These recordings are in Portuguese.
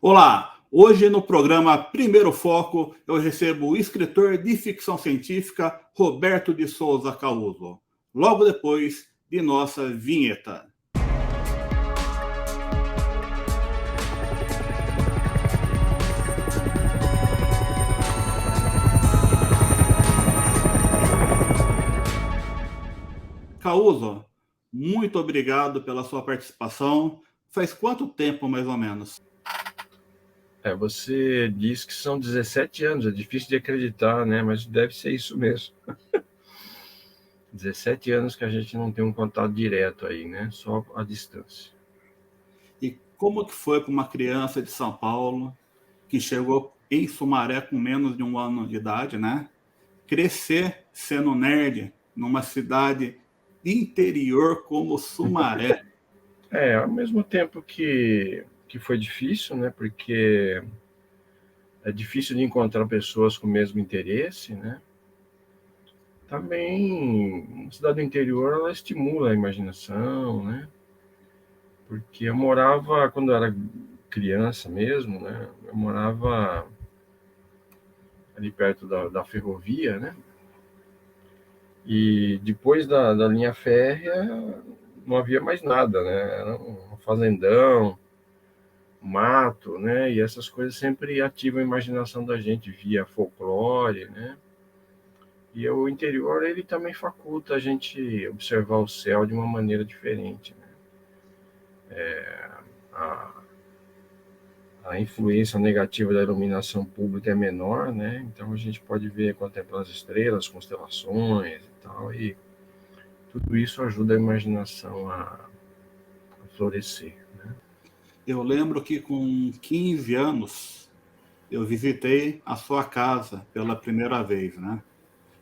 Olá, hoje no programa Primeiro Foco eu recebo o escritor de ficção científica Roberto de Souza Causo, logo depois de nossa vinheta. Causo, muito obrigado pela sua participação. Faz quanto tempo, mais ou menos? Você diz que são 17 anos, é difícil de acreditar, né? Mas deve ser isso mesmo. 17 anos que a gente não tem um contato direto aí, né? Só à distância. E como que foi para uma criança de São Paulo que chegou em Sumaré com menos de um ano de idade, né? Crescer sendo nerd numa cidade interior como Sumaré. Ao mesmo tempo que foi difícil, né? Porque é difícil de encontrar pessoas com o mesmo interesse, né? Também, uma cidade do interior, ela estimula a imaginação, né? Porque eu morava, quando eu era criança mesmo, né? Eu morava ali perto da ferrovia, né? E depois da linha férrea não havia mais nada, né? Era um fazendão, mato, né? E essas coisas sempre ativam a imaginação da gente via folclore, né? E o interior, ele também faculta a gente observar o céu de uma maneira diferente, né? A, a influência negativa da iluminação pública é menor, né? Então a gente pode ver, contemplar as estrelas, constelações e tal, e tudo isso ajuda a imaginação a florescer, né? Eu lembro que com 15 anos eu visitei a sua casa pela primeira vez, né?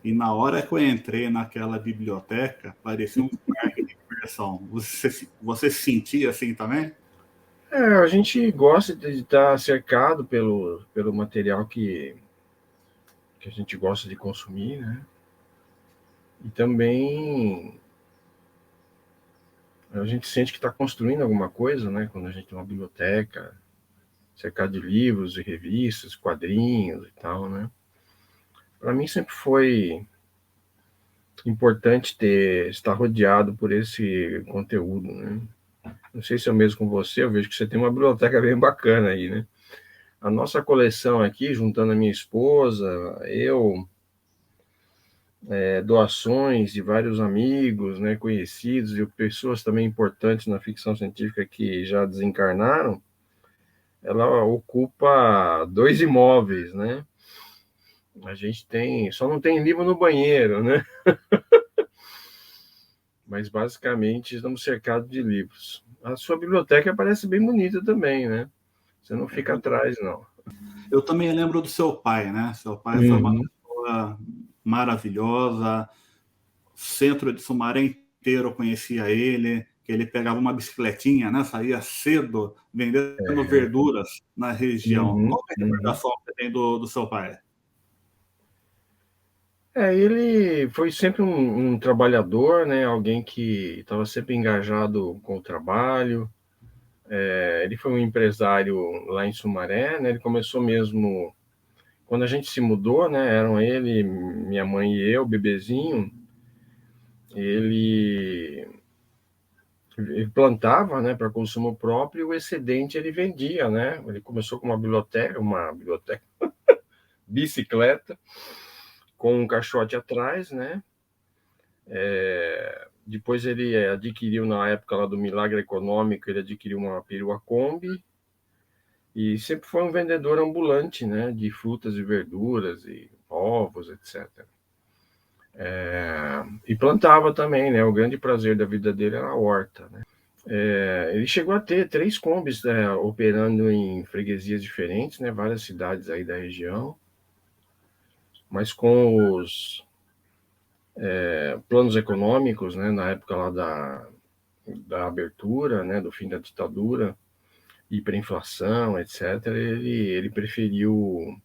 E na hora que eu entrei naquela biblioteca, parecia um parque de diversão. Você se sentia assim também? A gente gosta de estar cercado pelo material que a gente gosta de consumir, né? E também a gente sente que está construindo alguma coisa, né? Quando a gente tem uma biblioteca cercado de livros e revistas, quadrinhos e tal, né? Para mim sempre foi importante estar rodeado por esse conteúdo, né? Não sei se é o mesmo com você, eu vejo que você tem uma biblioteca bem bacana aí, né? A nossa coleção aqui, juntando a minha esposa, eu, doações de vários amigos, né, conhecidos e pessoas também importantes na ficção científica que já desencarnaram, ela ocupa 2 imóveis, né? A gente só não tem livro no banheiro, né? Mas basicamente estamos cercados de livros. A sua biblioteca parece bem bonita também, né? Você não fica atrás, não. Eu também lembro do seu pai, né? Seu pai foi uma Uhum. pessoa maravilhosa. Centro de Sumaré inteiro conhecia ele, que ele pegava uma bicicletinha, né? Saía cedo vendendo verduras na região. Uhum. Qual é a Uhum. recordação que você tem do seu pai? Ele foi sempre um trabalhador, né? Alguém que estava sempre engajado com o trabalho. Ele foi um empresário lá em Sumaré, né? Ele começou mesmo quando a gente se mudou, né? Eram ele, minha mãe e eu, bebezinho. Ele plantava, né, para consumo próprio, e o excedente ele vendia, né? Ele começou com uma biblioteca, bicicleta, com um caixote atrás, né? Depois ele adquiriu, na época lá do milagre econômico, ele adquiriu uma perua Kombi e sempre foi um vendedor ambulante, né, de frutas e verduras e ovos, etc. E plantava também, né? O grande prazer da vida dele era a horta, né? Ele chegou a ter 3 Kombis, né, operando em freguesias diferentes, né, várias cidades aí da região, mas com os planos econômicos, né, na época lá da abertura, né, do fim da ditadura, hiperinflação, etc., ele preferiu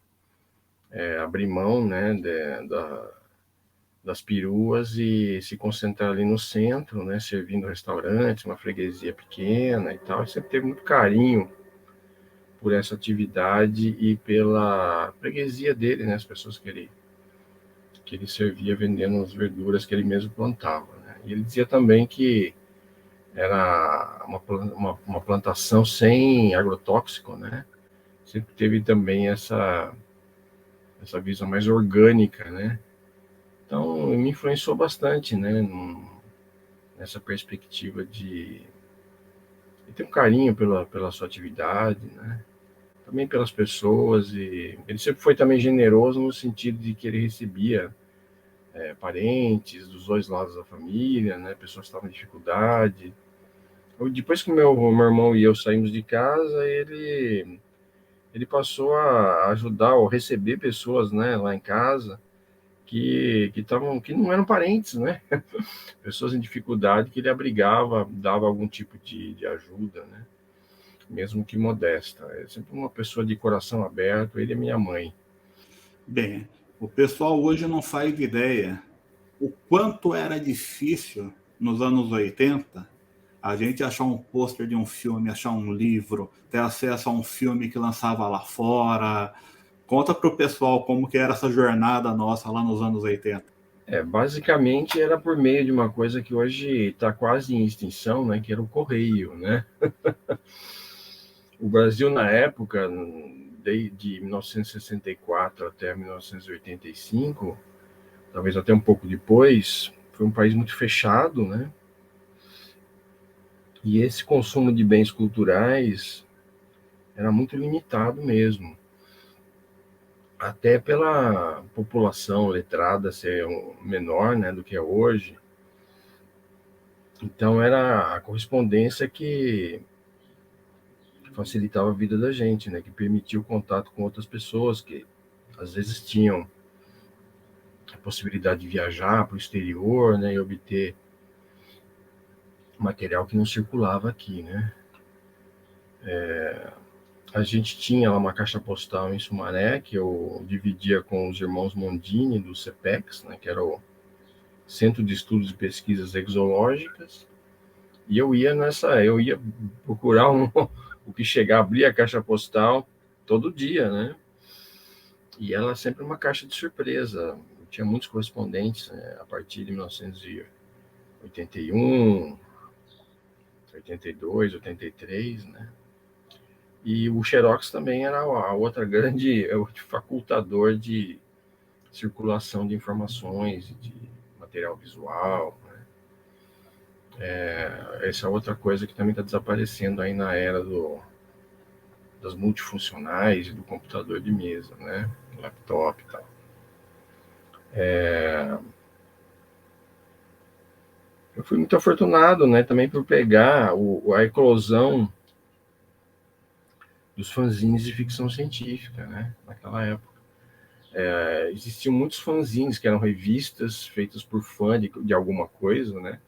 abrir mão, né, das peruas e se concentrar ali no centro, né, servindo restaurantes, uma freguesia pequena e tal. E sempre teve muito carinho por essa atividade e pela freguesia dele, né? As pessoas que ele servia vendendo as verduras que ele mesmo plantava, né? E ele dizia também que era uma plantação sem agrotóxico, né? Sempre teve também essa visão mais orgânica, né? Então, me influenciou bastante, né? Nessa perspectiva de ter um carinho pela sua atividade, né? Também pelas pessoas, e ele sempre foi também generoso no sentido de que ele recebia parentes dos dois lados da família, né? Pessoas que estavam em dificuldade. Depois que meu irmão e eu saímos de casa, ele passou a ajudar ou receber pessoas, né, lá em casa que não eram parentes, né? Pessoas em dificuldade que ele abrigava, dava algum tipo de ajuda, né? Mesmo que modesta. É sempre uma pessoa de coração aberto, ele e minha mãe. Bem, o pessoal hoje não faz ideia o quanto era difícil nos anos 80 a gente achar um pôster de um filme, achar um livro, ter acesso a um filme que lançava lá fora. Conta pro pessoal como que era essa jornada nossa lá nos anos 80. Basicamente era por meio de uma coisa que hoje está quase em extinção, né? Que era o correio, né? O Brasil, na época, de 1964 até 1985, talvez até um pouco depois, foi um país muito fechado, né? E esse consumo de bens culturais era muito limitado mesmo, até pela população letrada ser menor, né, do que é hoje. Então era a correspondência que facilitava a vida da gente, né, que permitia o contato com outras pessoas que às vezes tinham a possibilidade de viajar para o exterior, né, e obter material que não circulava aqui, né. A gente tinha lá uma caixa postal em Sumaré, que eu dividia com os irmãos Mondini, do CEPEX, né, que era o Centro de Estudos e Pesquisas Exológicas, e eu ia procurar o que chegar, abrir a caixa postal todo dia, né? E ela sempre uma caixa de surpresa. Eu tinha muitos correspondentes, né, a partir de 1981, 82, 83, né? E o Xerox também era a outra grande facultador de circulação de informações, de material visual, né? Essa é outra coisa que também está desaparecendo aí na era das multifuncionais e do computador de mesa, né? Laptop e tal. Eu fui muito afortunado, né, também por pegar a eclosão dos fanzines de ficção científica, né, naquela época. Existiam muitos fanzines que eram revistas feitas por fã de alguma coisa, né?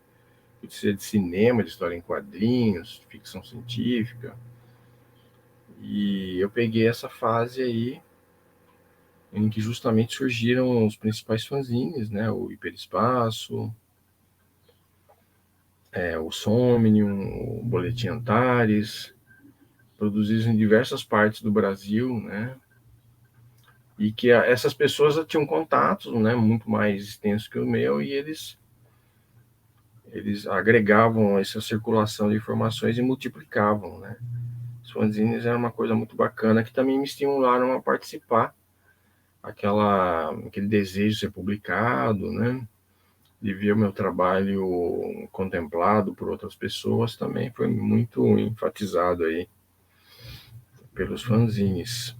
Pode ser de cinema, de história em quadrinhos, de ficção científica. E eu peguei essa fase aí em que justamente surgiram os principais fanzines, né? O Hiperespaço, o Somnium, o Boletim Antares, produzidos em diversas partes do Brasil, né? E que essas pessoas tinham contatos, né, muito mais extensos que o meu, e eles agregavam essa circulação de informações e multiplicavam, né? Os fanzines era uma coisa muito bacana que também me estimularam a participar, aquele desejo de ser publicado, né? De ver o meu trabalho contemplado por outras pessoas também foi muito enfatizado aí pelos fanzines.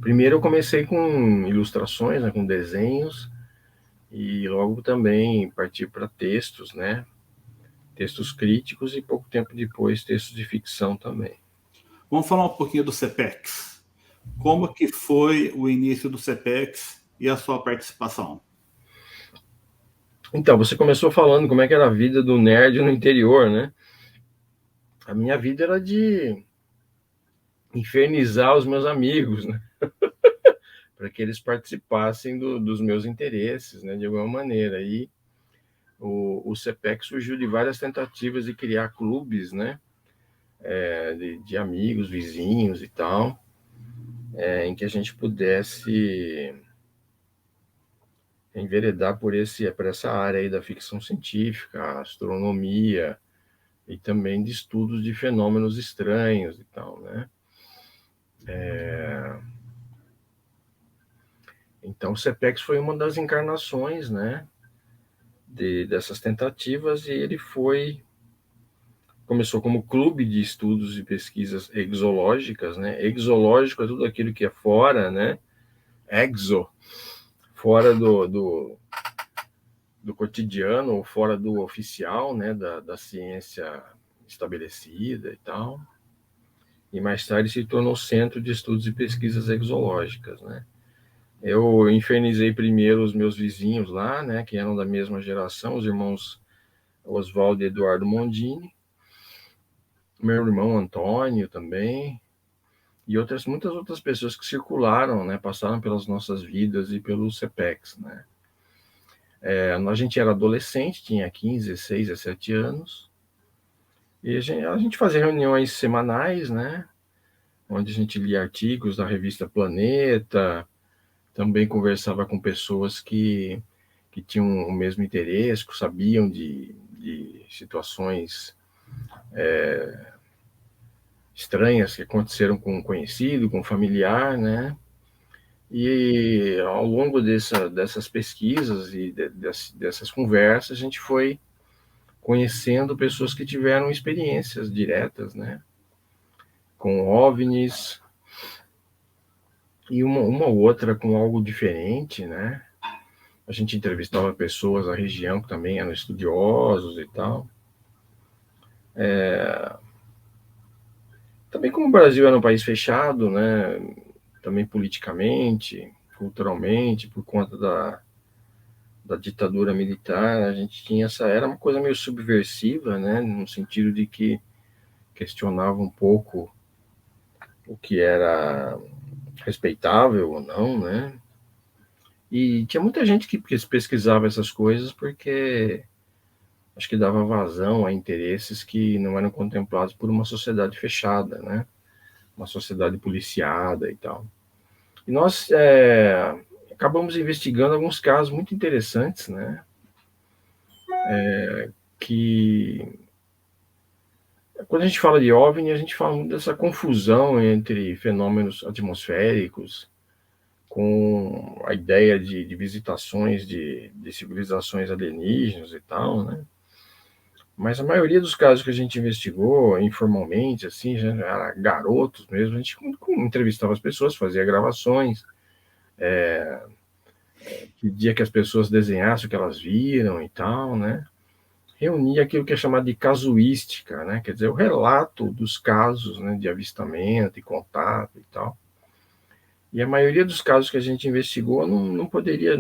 Primeiro eu comecei com ilustrações, né, com desenhos, e logo também parti para textos, né? Textos críticos e pouco tempo depois textos de ficção também. Vamos falar um pouquinho do CEPEX. Como que foi o início do CEPEX e a sua participação? Então, você começou falando como é que era a vida do nerd no interior, né? A minha vida era de infernizar os meus amigos, né? Para que eles participassem dos meus interesses, né? De alguma maneira. E o CEPEC surgiu de várias tentativas de criar clubes, né? de amigos, vizinhos e tal, em que a gente pudesse enveredar por essa área aí da ficção científica, astronomia e também de estudos de fenômenos estranhos e tal, né? Então, o CEPEX foi uma das encarnações, né, dessas tentativas, e ele começou como clube de estudos e pesquisas exológicas, né? Exológico é tudo aquilo que é fora, né? Exo, fora do cotidiano, ou fora do oficial, né? Da ciência estabelecida e tal. E mais tarde se tornou Centro de Estudos e Pesquisas Exológicas, né? Eu infernizei primeiro os meus vizinhos lá, né? Que eram da mesma geração, os irmãos Oswaldo e Eduardo Mondini, meu irmão Antônio também, e muitas outras pessoas que circularam, né, passaram pelas nossas vidas e pelo CEPEX, né. A gente era adolescente, tinha 15, 16, 17 anos, e a gente fazia reuniões semanais, né, onde a gente lia artigos da revista Planeta, também conversava com pessoas que tinham o mesmo interesse, que sabiam de situações estranhas que aconteceram com um conhecido, com um familiar, né? E ao longo dessas pesquisas e dessas conversas, a gente foi conhecendo pessoas que tiveram experiências diretas, né? Com OVNIs, e uma ou outra com algo diferente, né? A gente entrevistava pessoas da região que também eram estudiosos e tal. Também como o Brasil era um país fechado, né? Também politicamente, culturalmente, por conta da ditadura militar, a gente tinha era uma coisa meio subversiva, né, no sentido de que questionava um pouco o que era respeitável ou não, né, e tinha muita gente que pesquisava essas coisas porque acho que dava vazão a interesses que não eram contemplados por uma sociedade fechada, né, uma sociedade policiada e tal. E nós acabamos investigando alguns casos muito interessantes, né, que quando a gente fala de OVNI, a gente fala muito dessa confusão entre fenômenos atmosféricos com a ideia de visitações de civilizações alienígenas e tal, né? Mas a maioria dos casos que a gente investigou informalmente, assim, já era garotos mesmo, a gente entrevistava as pessoas, fazia gravações, pedia que as pessoas desenhassem o que elas viram e tal, né? Reunia aquilo que é chamado de casuística, né? Quer dizer, o relato dos casos, né, de avistamento e contato e tal. E a maioria dos casos que a gente investigou não poderia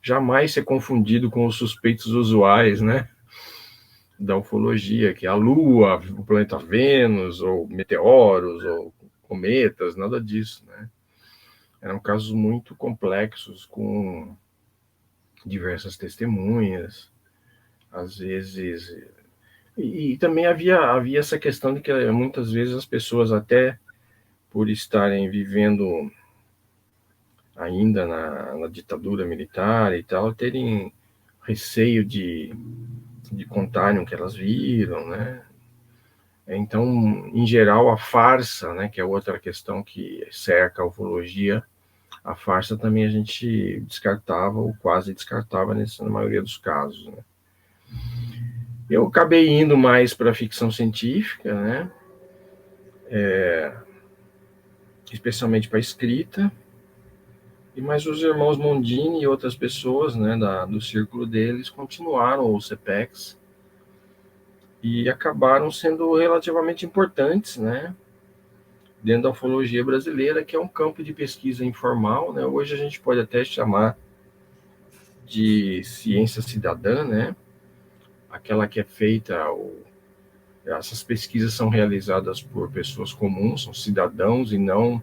jamais ser confundido com os suspeitos usuais, né, da ufologia, que é a Lua, o planeta Vênus, ou meteoros, ou cometas, nada disso, né. Eram casos muito complexos, com diversas testemunhas, às vezes. E também havia essa questão de que muitas vezes as pessoas, até por estarem vivendo ainda na ditadura militar e tal, terem receio de contarem o que elas viram, né? Então, em geral, a farsa, né, que é outra questão que cerca a ufologia, a farsa também a gente descartava, ou quase descartava na maioria dos casos, né? Eu acabei indo mais para a ficção científica, né? Especialmente para a escrita, mas os irmãos Mondini e outras pessoas, né, do círculo deles continuaram o CEPEX e acabaram sendo relativamente importantes, né, dentro da ufologia brasileira, que é um campo de pesquisa informal, né. Hoje a gente pode até chamar de ciência cidadã, né, aquela que é feita, essas pesquisas são realizadas por pessoas comuns, são cidadãos e não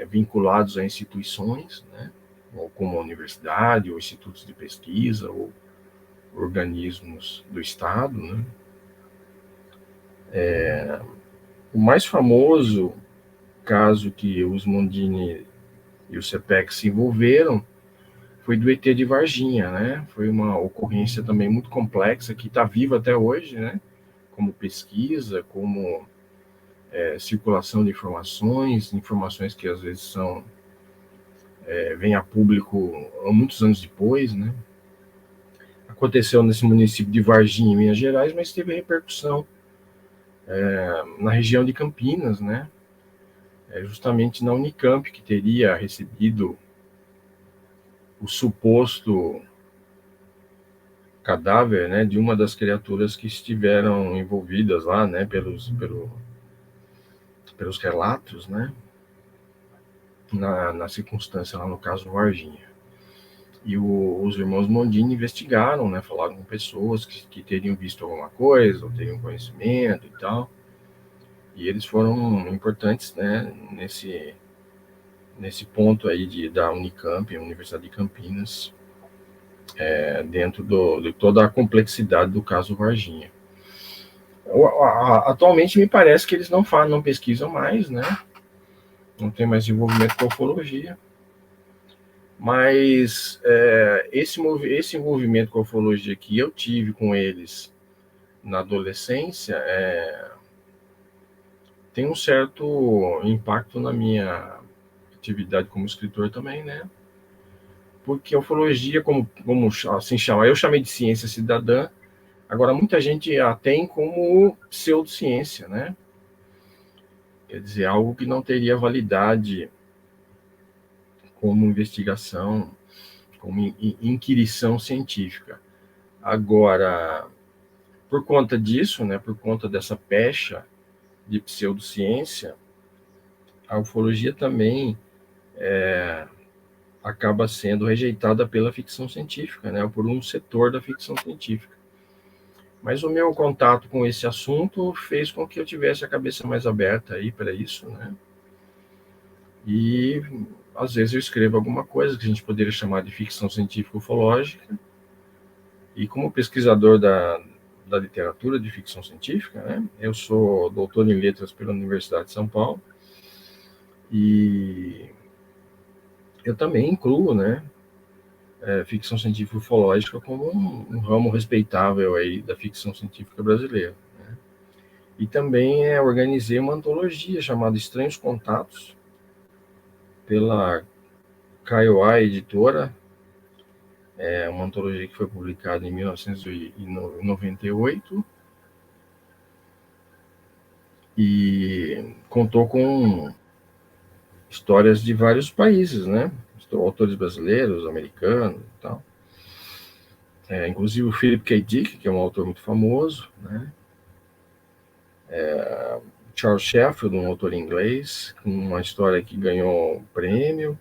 vinculados a instituições, né, ou como a universidade, ou institutos de pesquisa, ou organismos do Estado, né? O mais famoso caso que os Mondini e o CPEC se envolveram foi do ET de Varginha, né? Foi uma ocorrência também muito complexa, que está viva até hoje, né? Como pesquisa, como circulação de informações que às vezes vêm a público muitos anos depois, né? Aconteceu nesse município de Varginha, em Minas Gerais, mas teve repercussão na região de Campinas, né? Justamente na Unicamp, que teria recebido o suposto cadáver, né, de uma das criaturas que estiveram envolvidas lá, né, pelos relatos, né, na circunstância lá no caso Varginha. E os irmãos Mondini investigaram, né, falaram com pessoas que teriam visto alguma coisa, ou teriam conhecimento e tal. E eles foram importantes, né, nesse ponto aí da Unicamp, a Universidade de Campinas, dentro de toda a complexidade do caso Varginha. Atualmente me parece que eles não pesquisam mais, né? Não tem mais envolvimento com ufologia. Mas esse envolvimento com a ufologia que eu tive com eles na adolescência tem um certo impacto na minha atividade como escritor também, né? Porque a ufologia, como assim chama, eu chamei de ciência cidadã, agora muita gente a tem como pseudociência, né? Quer dizer, algo que não teria validade como investigação, como inquirição científica. Agora, por conta disso, né, por conta dessa pecha de pseudociência, a ufologia também acaba sendo rejeitada pela ficção científica, né, por um setor da ficção científica. Mas o meu contato com esse assunto fez com que eu tivesse a cabeça mais aberta aí para isso, né? E às vezes eu escrevo alguma coisa que a gente poderia chamar de ficção científica ufológica. E como pesquisador da literatura de ficção científica, né? Eu sou doutor em letras pela Universidade de São Paulo. E eu também incluo, né, ficção científica ufológica como um ramo respeitável aí da ficção científica brasileira. Né? E também organizei uma antologia chamada Estranhos Contatos, pela Kaiowá Editora, uma antologia que foi publicada em 1998 e contou com histórias de vários países, né? Autores brasileiros, americanos e tal. Inclusive o Philip K. Dick, que é um autor muito famoso, né? Charles Sheffield, um autor inglês, com uma história que ganhou prêmio.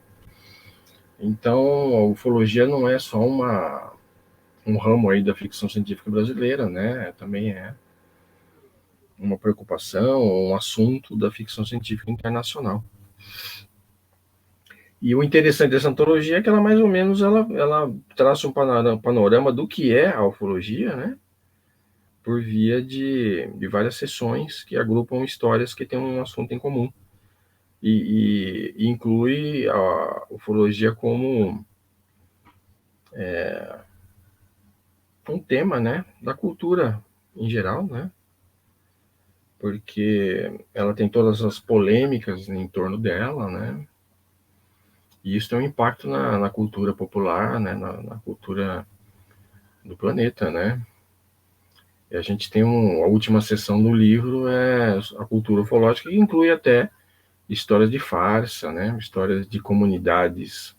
Então, a ufologia não é só um ramo aí da ficção científica brasileira, né? Também é uma preocupação, um assunto da ficção científica internacional. E o interessante dessa antologia é que ela mais ou menos ela traça um panorama do que é a ufologia, né? Por via de várias sessões que agrupam histórias que têm um assunto em comum. E inclui a ufologia como um tema, né, da cultura em geral, né? Porque ela tem todas as polêmicas em torno dela, né? E isso tem um impacto na cultura popular, né? Na cultura do planeta, né? E a gente tem a última seção do livro a cultura ufológica, que inclui até histórias de farsa, né? Histórias de comunidades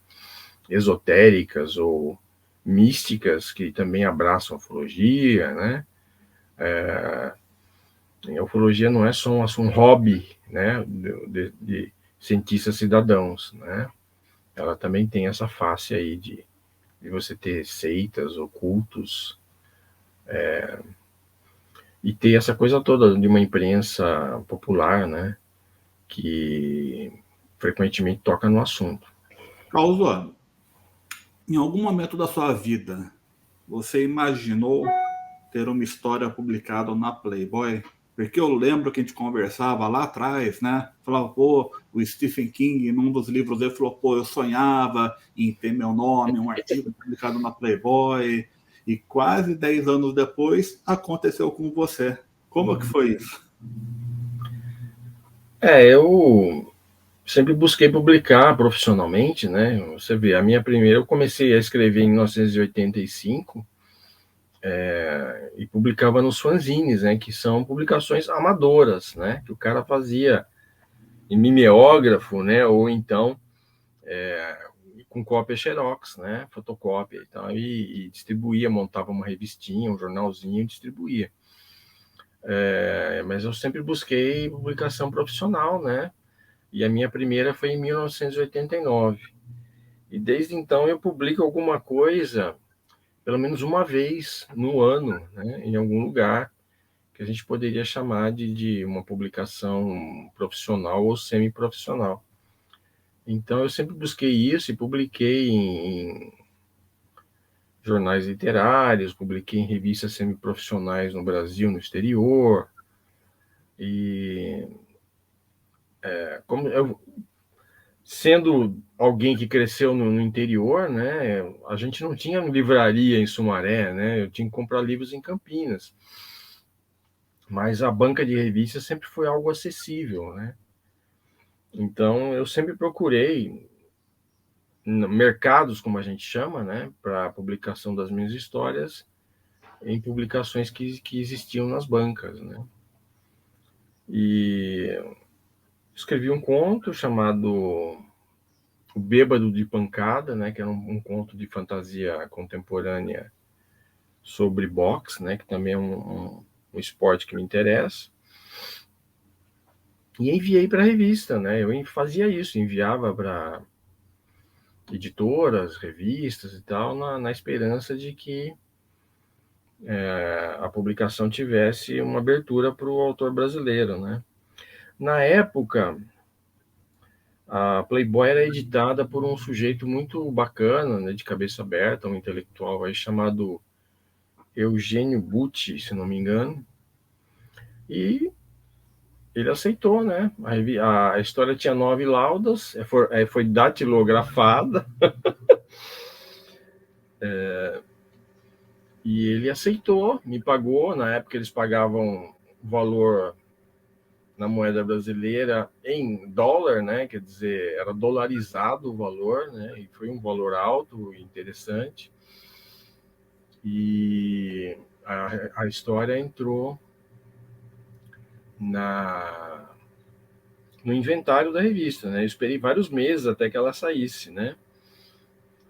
esotéricas ou místicas que também abraçam a ufologia, né? A ufologia não é só um hobby, né, de cientistas cidadãos, né? Ela também tem essa face aí de você ter seitas ou cultos, e ter essa coisa toda de uma imprensa popular, né, que frequentemente toca no assunto. Causou, em algum momento da sua vida, você imaginou ter uma história publicada na Playboy Porque eu lembro que a gente conversava lá atrás, né? Falava, pô, o Stephen King, num dos livros dele, falou, pô, eu sonhava em ter meu nome, um artigo publicado na Playboy, e quase 10 anos depois aconteceu com você. Como que foi isso? Eu sempre busquei publicar profissionalmente, né? Você vê, a minha primeira, eu comecei a escrever em 1985, e publicava nos fanzines, né? Que são publicações amadoras, né? Que o cara fazia em mimeógrafo, né? Ou então com cópia xerox, né? Fotocópia e tal, e distribuía, montava uma revistinha, um jornalzinho e distribuía. Mas eu sempre busquei publicação profissional, né? E a minha primeira foi em 1989. E desde então eu publico alguma coisa, pelo menos uma vez no ano, né? Em algum lugar, que a gente poderia chamar de uma publicação profissional ou semi-profissional. Então eu sempre busquei isso e publiquei em jornais literários, publiquei em revistas semi-profissionais no Brasil, no exterior. E como eu, sendo alguém que cresceu no interior, né, a gente não tinha livraria em Sumaré, né, eu tinha que comprar livros em Campinas. Mas a banca de revistas sempre foi algo acessível, né? Então eu sempre procurei mercados, como a gente chama, né, para a publicação das minhas histórias, em publicações que existiam nas bancas, né? E escrevi um conto chamado O Bêbado de Pancada, né, que era um conto de fantasia contemporânea sobre boxe, né, que também é um esporte que me interessa. E enviei para a revista, né? Eu fazia isso, enviava para editoras, revistas e tal, na esperança de que a publicação tivesse uma abertura para o autor brasileiro, né? Na época, a Playboy era editada por um sujeito muito bacana, né, de cabeça aberta, um intelectual aí chamado Eugênio Butti, se não me engano, e ele aceitou, né? A história tinha 9 laudas, foi datilografada, e ele aceitou, me pagou. Na época eles pagavam o valor na moeda brasileira em dólar, né? Quer dizer, era dolarizado o valor, né? E foi um valor alto e interessante. E a história entrou no inventário da revista, né? Eu esperei vários meses até que ela saísse, né?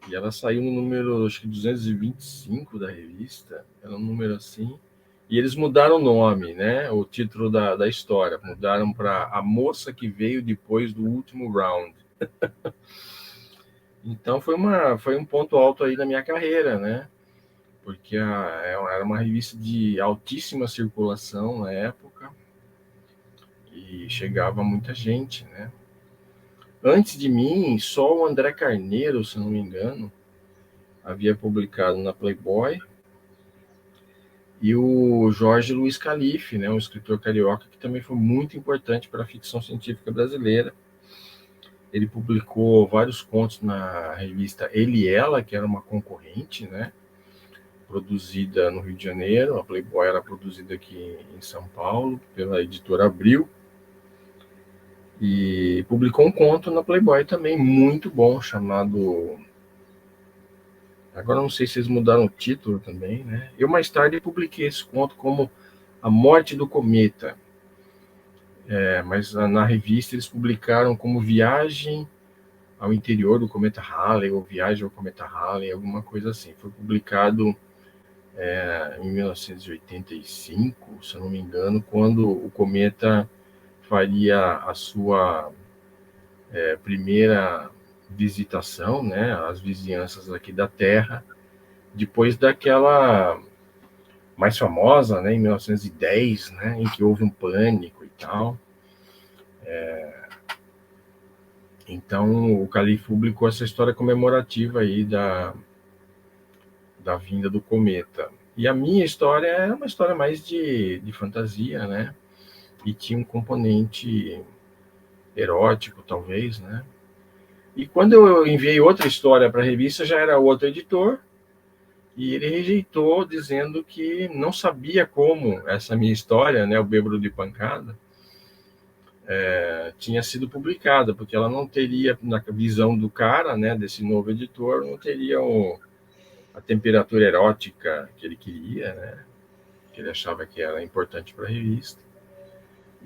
E ela saiu no número, acho que 225 da revista, era um número assim. E eles mudaram o nome, né? O título da história. Mudaram para A Moça que Veio Depois do Último Round. Então foi um ponto alto aí na minha carreira, né? Porque era uma revista de altíssima circulação na época e chegava muita gente, né? Antes de mim, só o André Carneiro, se não me engano, havia publicado na Playboy, e o Jorge Luiz Calife, né, um escritor carioca que também foi muito importante para a ficção científica brasileira. Ele publicou vários contos na revista Ele e Ela, que era uma concorrente, né, produzida no Rio de Janeiro. A Playboy era produzida aqui em São Paulo pela editora Abril. E publicou um conto na Playboy também muito bom, chamado... Agora não sei se eles mudaram o título também, né? Eu mais tarde publiquei esse conto como A Morte do Cometa. Mas na revista eles publicaram como Viagem ao Interior do Cometa Halley, ou Viagem ao Cometa Halley, alguma coisa assim. Foi publicado em 1985, se eu não me engano, quando o cometa faria a sua primeira visitação, né, às vizinhanças aqui da Terra, depois daquela mais famosa, né, em 1910, né, em que houve um pânico e tal. Então o Calife publicou essa história comemorativa aí da vinda do cometa. E a minha história é uma história mais de fantasia, né? e tinha um componente erótico, talvez, né? E quando eu enviei outra história para a revista, já era outro editor, e ele rejeitou, dizendo que não sabia como essa minha história, né, o Bêbado de Pancada, tinha sido publicada, porque ela não teria, na visão do cara, né, desse novo editor, não teria a temperatura erótica que ele queria, né, que ele achava que era importante para a revista.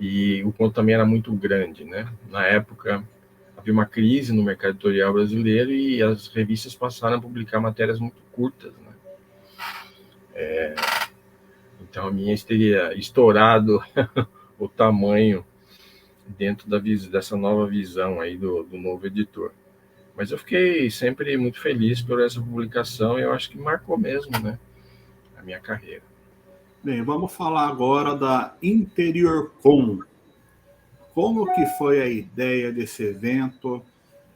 E o conto também era muito grande, né? Na época, havia uma crise no mercado editorial brasileiro e as revistas passaram a publicar matérias muito curtas, né? Então, a minha teria estourado o tamanho dentro dessa nova visão aí do novo editor. Mas eu fiquei sempre muito feliz por essa publicação e eu acho que marcou mesmo, né, a minha carreira. Bem, vamos falar agora da InteriorCon. Como que foi a ideia desse evento?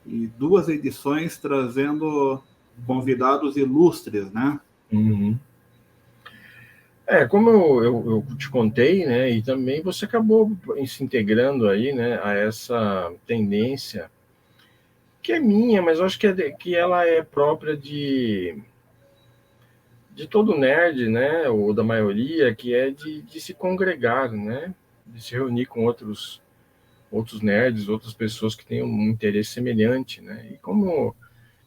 E 2 edições trazendo convidados ilustres, né? Uhum. Como eu te contei, né, e também você acabou se integrando aí, né, a essa tendência que é minha, mas eu acho que ela é própria de todo nerd, né, ou da maioria, que é de se congregar, né, de se reunir com outros nerds, outras pessoas que têm um interesse semelhante, né, e como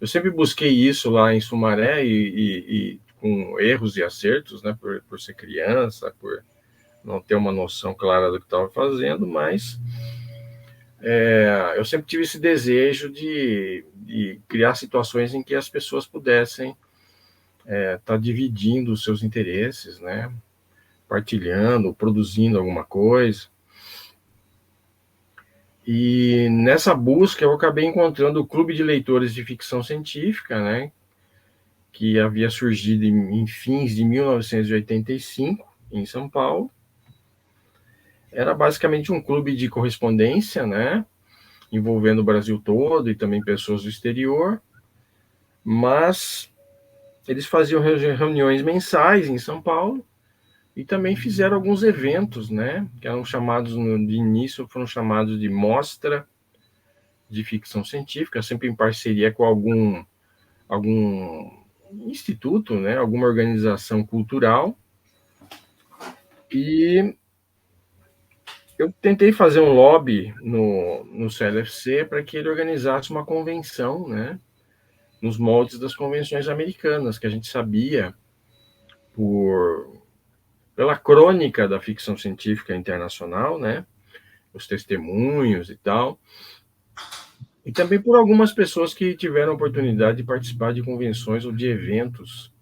eu sempre busquei isso lá em Sumaré e com erros e acertos, né, por ser criança, por não ter uma noção clara do que estava fazendo, mas eu sempre tive esse desejo de criar situações em que as pessoas pudessem estar dividindo os seus interesses, né, partilhando, produzindo alguma coisa. E nessa busca eu acabei encontrando o Clube de Leitores de Ficção Científica, né, que havia surgido em fins de 1985, em São Paulo. Era basicamente um clube de correspondência, né, envolvendo o Brasil todo e também pessoas do exterior, mas eles faziam reuniões mensais em São Paulo e também fizeram alguns eventos, né, que eram chamados, de início, foram chamados de Mostra de Ficção Científica, sempre em parceria com algum instituto, né, alguma organização cultural. E eu tentei fazer um lobby no CLFC para que ele organizasse uma convenção, né, nos moldes das convenções americanas, que a gente sabia pela crônica da ficção científica internacional, né, os testemunhos e tal, e também por algumas pessoas que tiveram a oportunidade de participar de convenções ou de eventos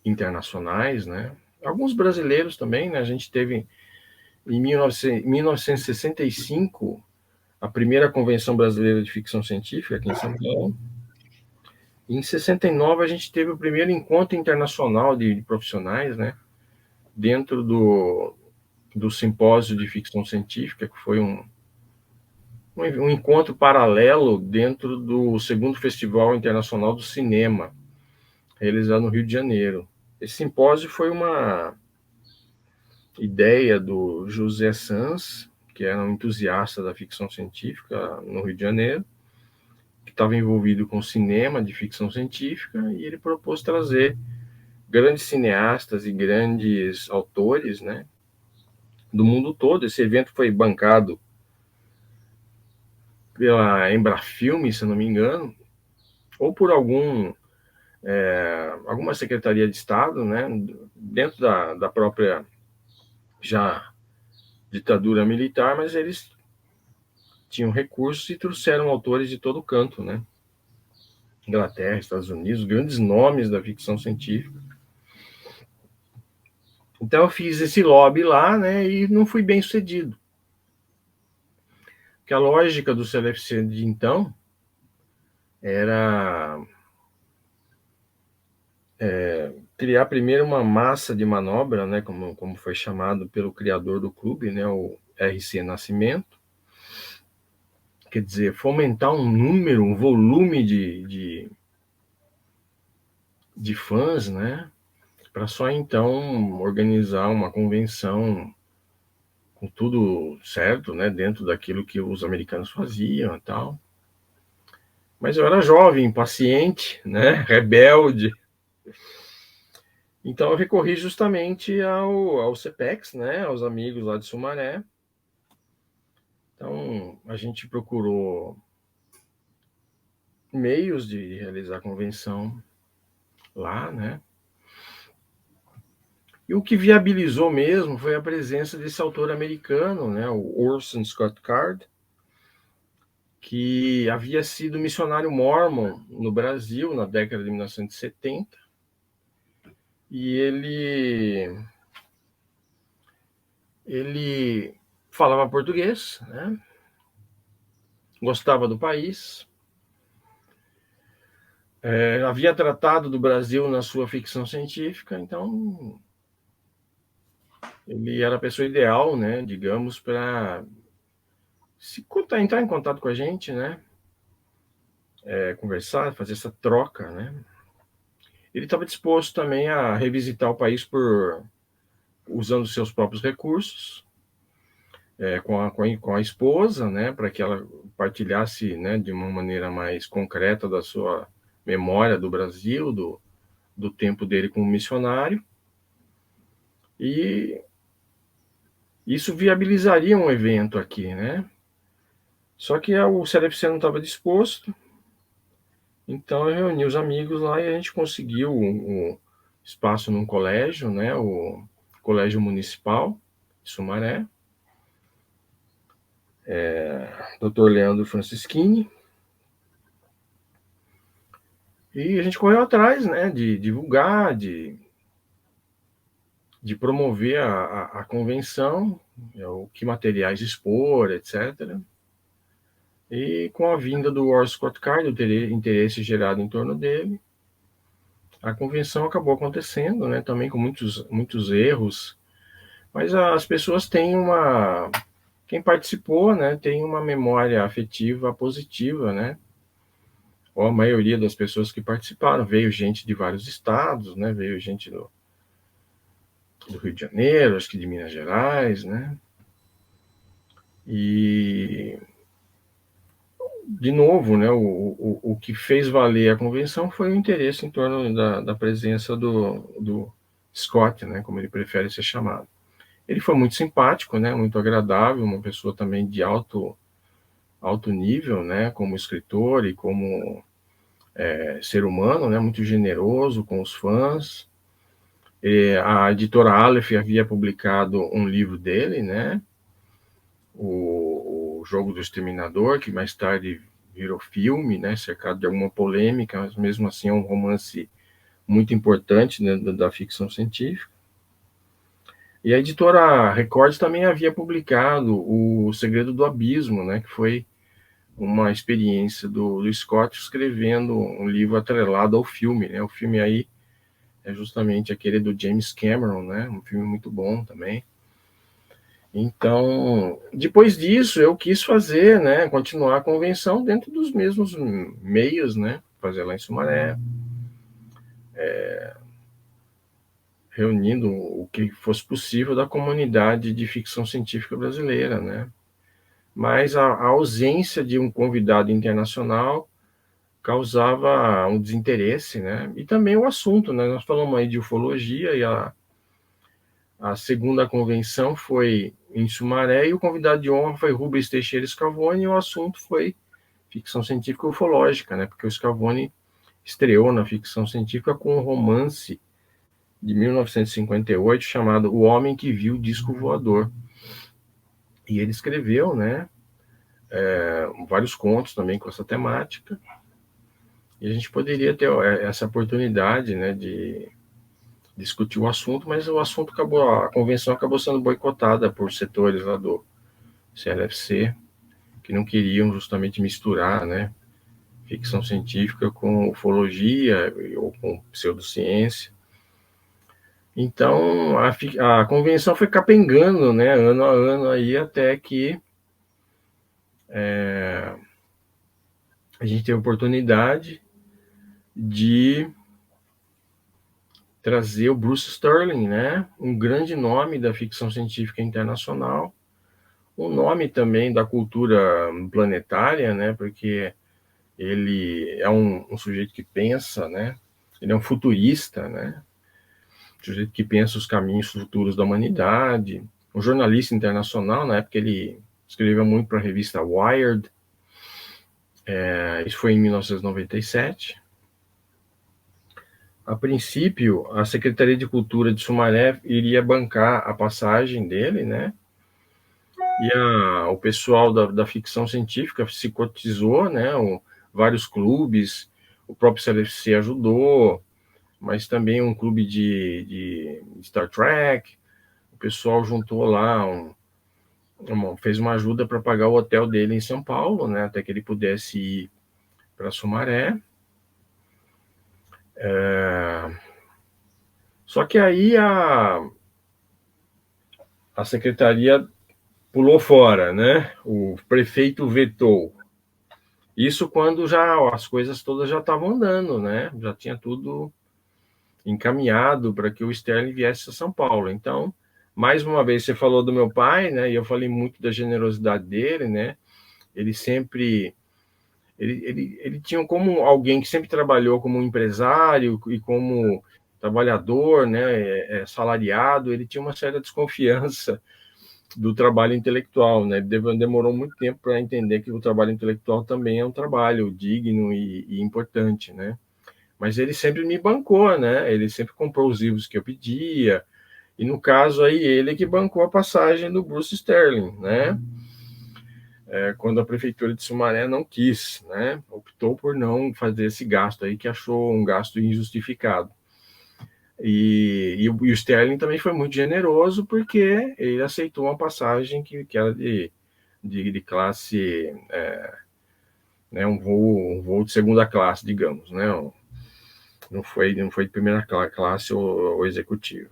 internacionais, né, alguns brasileiros também, né, a gente teve em 1965 a primeira convenção brasileira de ficção científica aqui em São Paulo. Em 69 a gente teve o primeiro encontro internacional de profissionais, né, dentro do simpósio de ficção científica, que foi um encontro paralelo dentro do segundo Festival Internacional do Cinema, realizado no Rio de Janeiro. Esse simpósio foi uma ideia do José Sanz, que era um entusiasta da ficção científica no Rio de Janeiro, que estava envolvido com cinema de ficção científica, e ele propôs trazer grandes cineastas e grandes autores, né, do mundo todo. Esse evento foi bancado pela Embrafilme, se não me engano, ou por alguma secretaria de Estado, né, dentro da própria já ditadura militar, mas eles tinham recursos e trouxeram autores de todo canto, né? Inglaterra, Estados Unidos, grandes nomes da ficção científica. Então eu fiz esse lobby lá, né, e não fui bem sucedido. Porque a lógica do CLFC de então era criar primeiro uma massa de manobra, né, como foi chamado pelo criador do clube, né, o RC Nascimento. Quer dizer, fomentar um número, um volume de fãs, né, para só então organizar uma convenção com tudo certo, né, dentro daquilo que os americanos faziam e tal. Mas eu era jovem, impaciente, né, rebelde. Então eu recorri justamente ao CPEX, né, aos amigos lá de Sumaré. Então a gente procurou meios de realizar a convenção lá, né? E o que viabilizou mesmo foi a presença desse autor americano, né, o Orson Scott Card, que havia sido missionário mórmon no Brasil na década de 1970. E ele falava português, né? Gostava do país, havia tratado do Brasil na sua ficção científica, então ele era a pessoa ideal, né, digamos, para entrar em contato com a gente, né, conversar, fazer essa troca, né. Ele estava disposto também a revisitar o país usando seus próprios recursos, com a esposa, né, para que ela partilhasse, né, de uma maneira mais concreta da sua memória do Brasil, do tempo dele como missionário, e isso viabilizaria um evento aqui, né? Só que o CLFC não estava disposto, então eu reuni os amigos lá e a gente conseguiu um espaço num colégio, né? O Colégio Municipal de Sumaré, Dr. Leandro Francischini, e a gente correu atrás, né? De divulgar, de promover a convenção, o que materiais expor, etc. E com a vinda do Orson Scott Card, o interesse gerado em torno dele, a convenção acabou acontecendo, né? Também com muitos erros, mas as pessoas têm quem participou, né? Tem uma memória afetiva positiva, né? Ou a maioria das pessoas que participaram, veio gente de vários estados, né? Veio gente do Rio de Janeiro, acho que de Minas Gerais, né? E de novo, né, o que fez valer a convenção foi o interesse em torno da presença do Scott, né, como ele prefere ser chamado. Ele foi muito simpático, né, muito agradável, uma pessoa também de alto nível, né, como escritor e como ser humano, né, muito generoso com os fãs. A editora Aleph havia publicado um livro dele, né, o Jogo do Exterminador, que mais tarde virou filme, né, cercado de alguma polêmica, mas mesmo assim é um romance muito importante, né, da ficção científica. E a editora Record também havia publicado O Segredo do Abismo, né, que foi uma experiência do Scott escrevendo um livro atrelado ao filme, né. O filme aí é justamente aquele do James Cameron, né, um filme muito bom também. Então, depois disso, eu quis fazer, né, continuar a convenção dentro dos mesmos meios, né, fazer lá em Sumaré, reunindo o que fosse possível da comunidade de ficção científica brasileira, né. Mas a ausência de um convidado internacional causava um desinteresse, né, e também o assunto, né, nós falamos aí de ufologia e a segunda convenção foi em Sumaré e o convidado de honra foi Rubens Teixeira Scavone e o assunto foi ficção científica ufológica, né? Porque o Scavone estreou na ficção científica com um romance de 1958 chamado O Homem que Viu o Disco Voador. E ele escreveu, né, vários contos também com essa temática. E a gente poderia ter essa oportunidade, né, de discutir o assunto, mas a convenção acabou sendo boicotada por setores lá do CLFC, que não queriam justamente misturar, né, ficção científica com ufologia ou com pseudociência. Então, a convenção foi capengando, né, ano a ano aí, até que a gente teve a oportunidade de trazer o Bruce Sterling, né, um grande nome da ficção científica internacional, um nome também da cultura planetária, né? Porque ele é um sujeito que pensa, né? Ele é um futurista, né? Um sujeito que pensa os caminhos futuros da humanidade. Um jornalista internacional, na época ele escreveu muito para a revista Wired. Isso foi em 1997. A princípio, a Secretaria de Cultura de Sumaré iria bancar a passagem dele, né? E o pessoal da ficção científica se cotizou, né? Vários clubes, o próprio CLFC ajudou, mas também um clube de Star Trek. O pessoal juntou lá, fez uma ajuda para pagar o hotel dele em São Paulo, né? Até que ele pudesse ir para Sumaré. Só que aí a secretaria pulou fora, né? O prefeito vetou. Isso quando já as coisas todas já estavam andando, né? Já tinha tudo encaminhado para que o Sterling viesse a São Paulo. Então, mais uma vez, você falou do meu pai, né? E eu falei muito da generosidade dele, né? Ele sempre... Ele tinha como alguém que sempre trabalhou como empresário e como trabalhador, né? Salariado, ele tinha uma certa desconfiança do trabalho intelectual, né? Ele demorou muito tempo para entender que o trabalho intelectual também é um trabalho digno e importante, né? Mas ele sempre me bancou, né? Ele sempre comprou os livros que eu pedia, e no caso aí ele que bancou a passagem do Bruce Sterling, né? Quando a prefeitura de Sumaré não quis, né? Optou por não fazer esse gasto aí, que achou um gasto injustificado. E o Sterling também foi muito generoso, porque ele aceitou uma passagem que era de classe, né, um voo de segunda classe, digamos, né? Não foi de primeira classe ou executivo.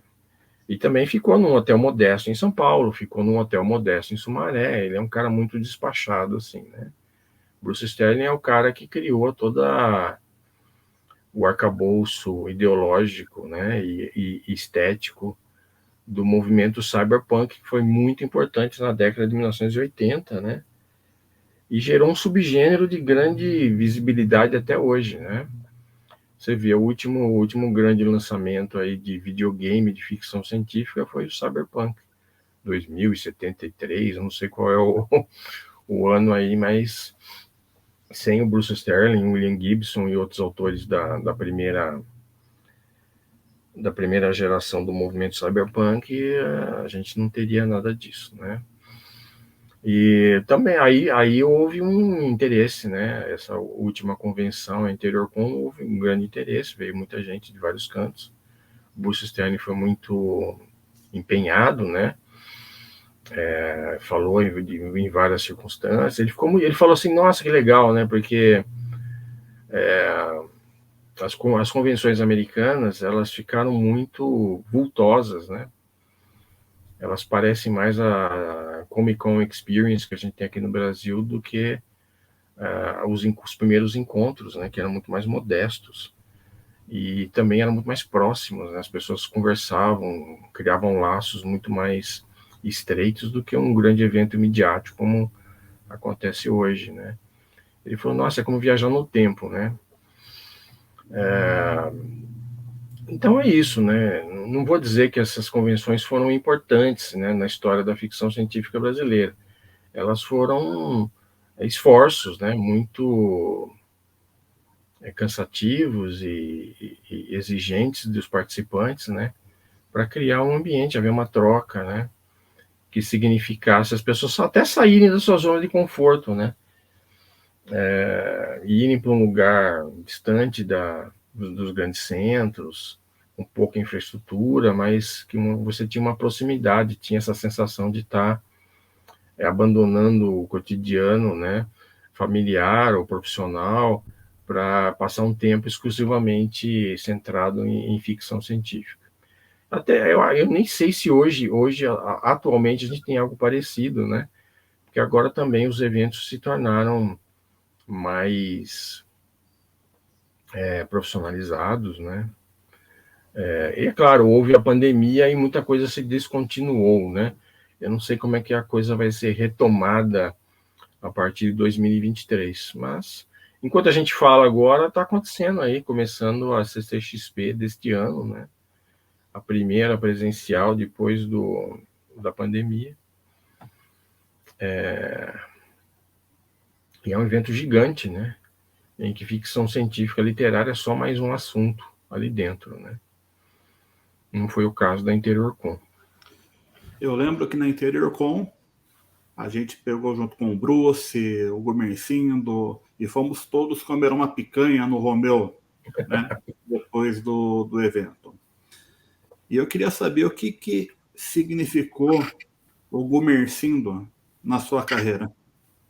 E também ficou num hotel modesto em São Paulo, ficou num hotel modesto em Sumaré. Ele é um cara muito despachado, assim, né? Bruce Sterling é o cara que criou toda o arcabouço ideológico, né, e estético do movimento cyberpunk, que foi muito importante na década de 1980, né, e gerou um subgênero de grande visibilidade até hoje, né. Você vê, o último grande lançamento aí de videogame de ficção científica foi o Cyberpunk 2073, eu não sei qual é o ano aí, mas sem o Bruce Sterling, William Gibson e outros autores da primeira geração do movimento cyberpunk, a gente não teria nada disso, né? E também aí houve um interesse, né? Essa última convenção, a InteriorCon, houve um grande interesse, veio muita gente de vários cantos. O Bruce Sterling foi muito empenhado, né? Falou em várias circunstâncias. Ele falou assim, nossa, que legal, né? Porque as convenções americanas, elas ficaram muito vultosas, né? Elas parecem mais a Comic Con Experience que a gente tem aqui no Brasil do que os primeiros encontros, né? Que eram muito mais modestos e também eram muito mais próximos, né? As pessoas conversavam, criavam laços muito mais estreitos do que um grande evento midiático como acontece hoje, né? Ele falou, nossa, é como viajar no tempo, né? Então é isso, né? Não vou dizer que essas convenções foram importantes, né, na história da ficção científica brasileira. Elas foram esforços, né, muito cansativos e exigentes dos participantes, né, para criar um ambiente, haver uma troca, né, que significasse as pessoas até saírem da sua zona de conforto, né, irem para um lugar distante dos grandes centros, com pouca infraestrutura, mas que você tinha uma proximidade, tinha essa sensação de estar abandonando o cotidiano, né, familiar ou profissional, para passar um tempo exclusivamente centrado em ficção científica. Até eu nem sei se hoje atualmente a gente tem algo parecido, né? Porque agora também os eventos se tornaram mais profissionalizados, né? E é claro, houve a pandemia e muita coisa se descontinuou, né? Eu não sei como é que a coisa vai ser retomada a partir de 2023, mas enquanto a gente fala agora, está acontecendo aí, começando a CCXP deste ano, né? A primeira presencial depois da pandemia. E é um evento gigante, né? Em que ficção científica literária é só mais um assunto ali dentro, né? Não foi o caso da InteriorCon. Eu lembro que na InteriorCon a gente pegou junto com o Bruce, o Gumercindo, e fomos todos comer uma picanha no Romeu, né? Depois do evento. E eu queria saber o que significou o Gumercindo na sua carreira.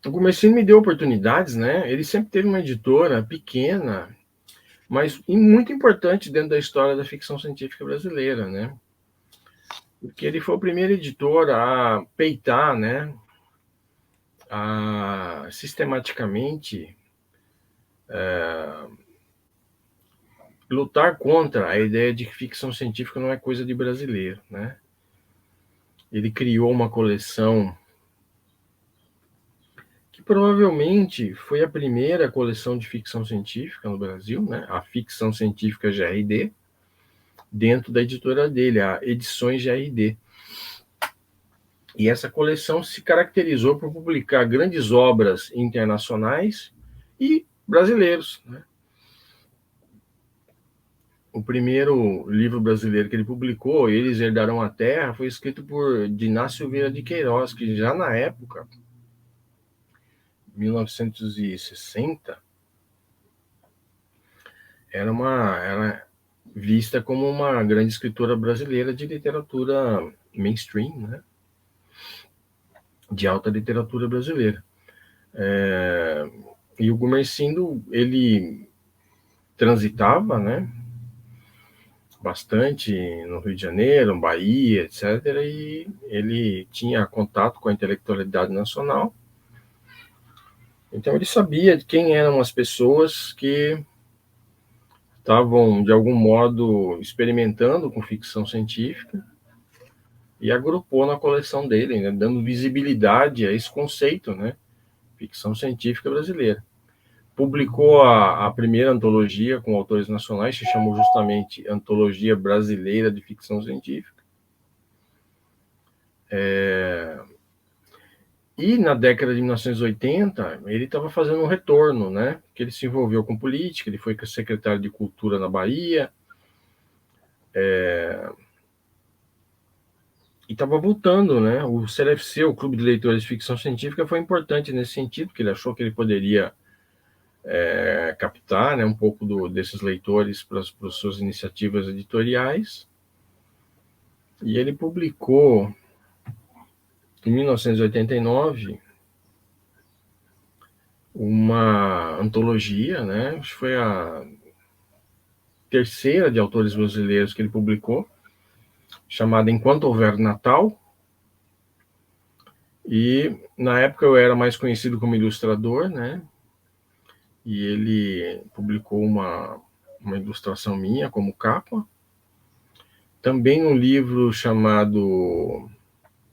O Gumercindo me deu oportunidades, né? Ele sempre teve uma editora pequena, mas muito importante dentro da história da ficção científica brasileira, né? Porque ele foi o primeiro editor a peitar, né? A sistematicamente lutar contra a ideia de que ficção científica não é coisa de brasileiro, né? Ele criou uma coleção que provavelmente foi a primeira coleção de ficção científica no Brasil, né? A Ficção Científica GRD, dentro da editora dele, a Edições GRD. E essa coleção se caracterizou por publicar grandes obras internacionais e brasileiros, né? O primeiro livro brasileiro que ele publicou, Eles Herdarão a Terra, foi escrito por Diná Silveira de Queiroz, que já na época, 1960, era vista como uma grande escritora brasileira de literatura mainstream, né? De alta literatura brasileira. E o Gumercindo, ele transitava, né? Bastante no Rio de Janeiro, Bahia, etc. E ele tinha contato com a intelectualidade nacional. Então ele sabia de quem eram as pessoas que estavam, de algum modo, experimentando com ficção científica e agrupou na coleção dele, né, dando visibilidade a esse conceito, né, ficção científica brasileira. Publicou a primeira antologia com autores nacionais, se chamou justamente Antologia Brasileira de Ficção Científica. E na década de 1980, ele estava fazendo um retorno, né? Que ele se envolveu com política, ele foi secretário de Cultura na Bahia, e estava voltando, né? O CLFC, o Clube de Leitores de Ficção Científica, foi importante nesse sentido, porque ele achou que ele poderia captar, né, um pouco desses leitores para as suas iniciativas editoriais. E ele publicou, em 1989, uma antologia, né? Acho que foi a terceira de autores brasileiros que ele publicou, chamada Enquanto Houver Natal. E na época eu era mais conhecido como ilustrador, né? E ele publicou uma ilustração minha como capa. Também um livro chamado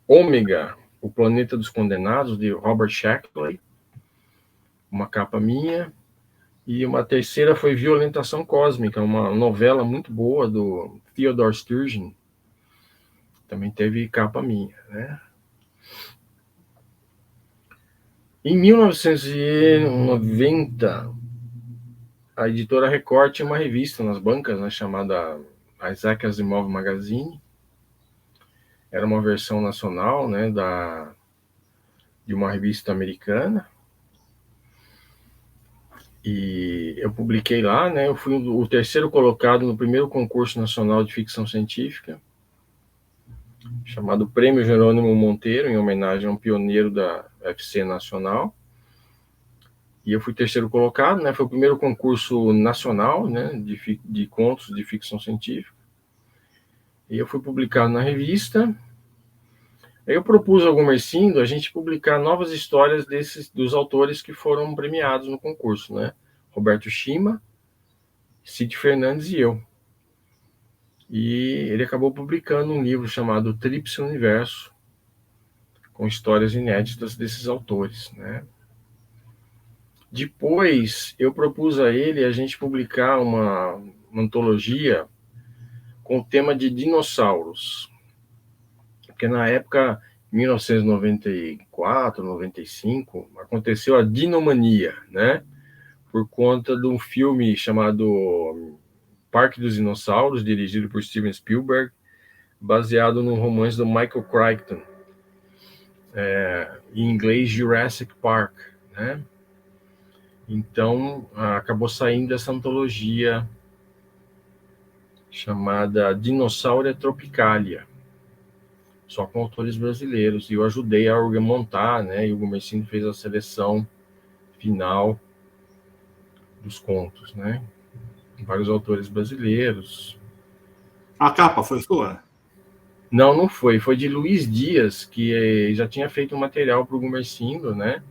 Ômega, O Planeta dos Condenados, de Robert Shackley, uma capa minha. E uma terceira foi Violentação Cósmica, uma novela muito boa do Theodore Sturgeon. Também teve capa minha, né? Em 1990, a editora Record tinha uma revista nas bancas, né, chamada Isaac Asimov Magazine. Era uma versão nacional, né, de uma revista americana. E eu publiquei lá, né? Eu fui o terceiro colocado no primeiro concurso nacional de ficção científica, chamado Prêmio Jerônimo Monteiro, em homenagem a um pioneiro da UFC Nacional. E eu fui terceiro colocado, né? Foi o primeiro concurso nacional, né, de contos de ficção científica. E eu fui publicado na revista. Aí eu propus ao Gumercindo a gente publicar novas histórias dos autores que foram premiados no concurso, né? Roberto Shima, Cid Fernandes e eu. E ele acabou publicando um livro chamado Tríplice Universo, com histórias inéditas desses autores, né? Depois, eu propus a ele a gente publicar uma antologia com o tema de dinossauros, porque na época, 1994, 95, aconteceu a dinomania, né? Por conta de um filme chamado Parque dos Dinossauros, dirigido por Steven Spielberg, baseado no romance do Michael Crichton, em inglês Jurassic Park, né? Então, acabou saindo essa antologia chamada Dinossauria Tropicalia, só com autores brasileiros, e eu ajudei a montar, né? E o Gumercindo fez a seleção final dos contos, né? Vários autores brasileiros. A capa foi sua? Não, não foi. Foi de Luiz Dias, que já tinha feito um material para o Gumercindo, né?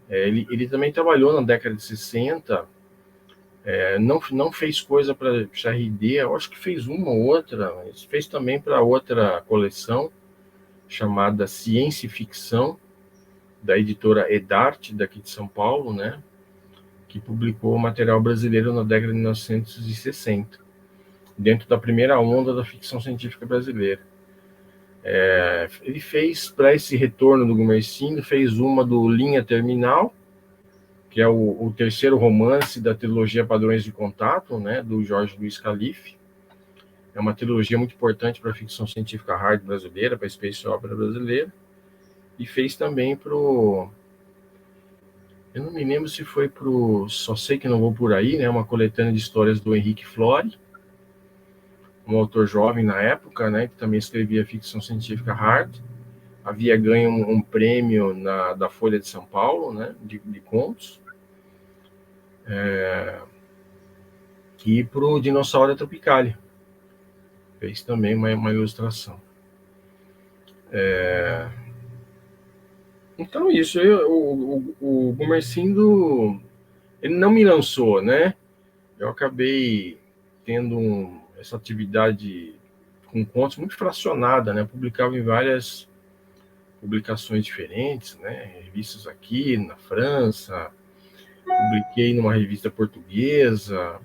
Ele também trabalhou na década de 60, não fez coisa para XRD, eu acho que fez uma ou outra, mas fez também para outra coleção, chamada Ciência e Ficção, da editora Edarte, daqui de São Paulo, né? Que publicou material brasileiro na década de 1960, dentro da primeira onda da ficção científica brasileira. Ele fez, para esse retorno do Gumercindo, fez uma do Linha Terminal, que é o terceiro romance da trilogia Padrões de Contato, né, do Jorge Luiz Calife. É uma trilogia muito importante para a ficção científica hard brasileira, para a space opera brasileira. E fez também eu não me lembro se foi Só Sei Que Não Vou Por Aí, né, uma coletânea de histórias do Henrique Flore, um autor jovem na época, né, que também escrevia ficção científica hard. Havia ganho um prêmio da Folha de São Paulo, né, de contos. E para o Dinossauro Tropicalia. Fez também uma ilustração. Então, isso. O Gumercindo, ele não me lançou, né? Eu acabei tendo essa atividade com contos muito fracionada, né? Publicava em várias publicações diferentes, né? Revistas aqui, na França, publiquei numa revista portuguesa,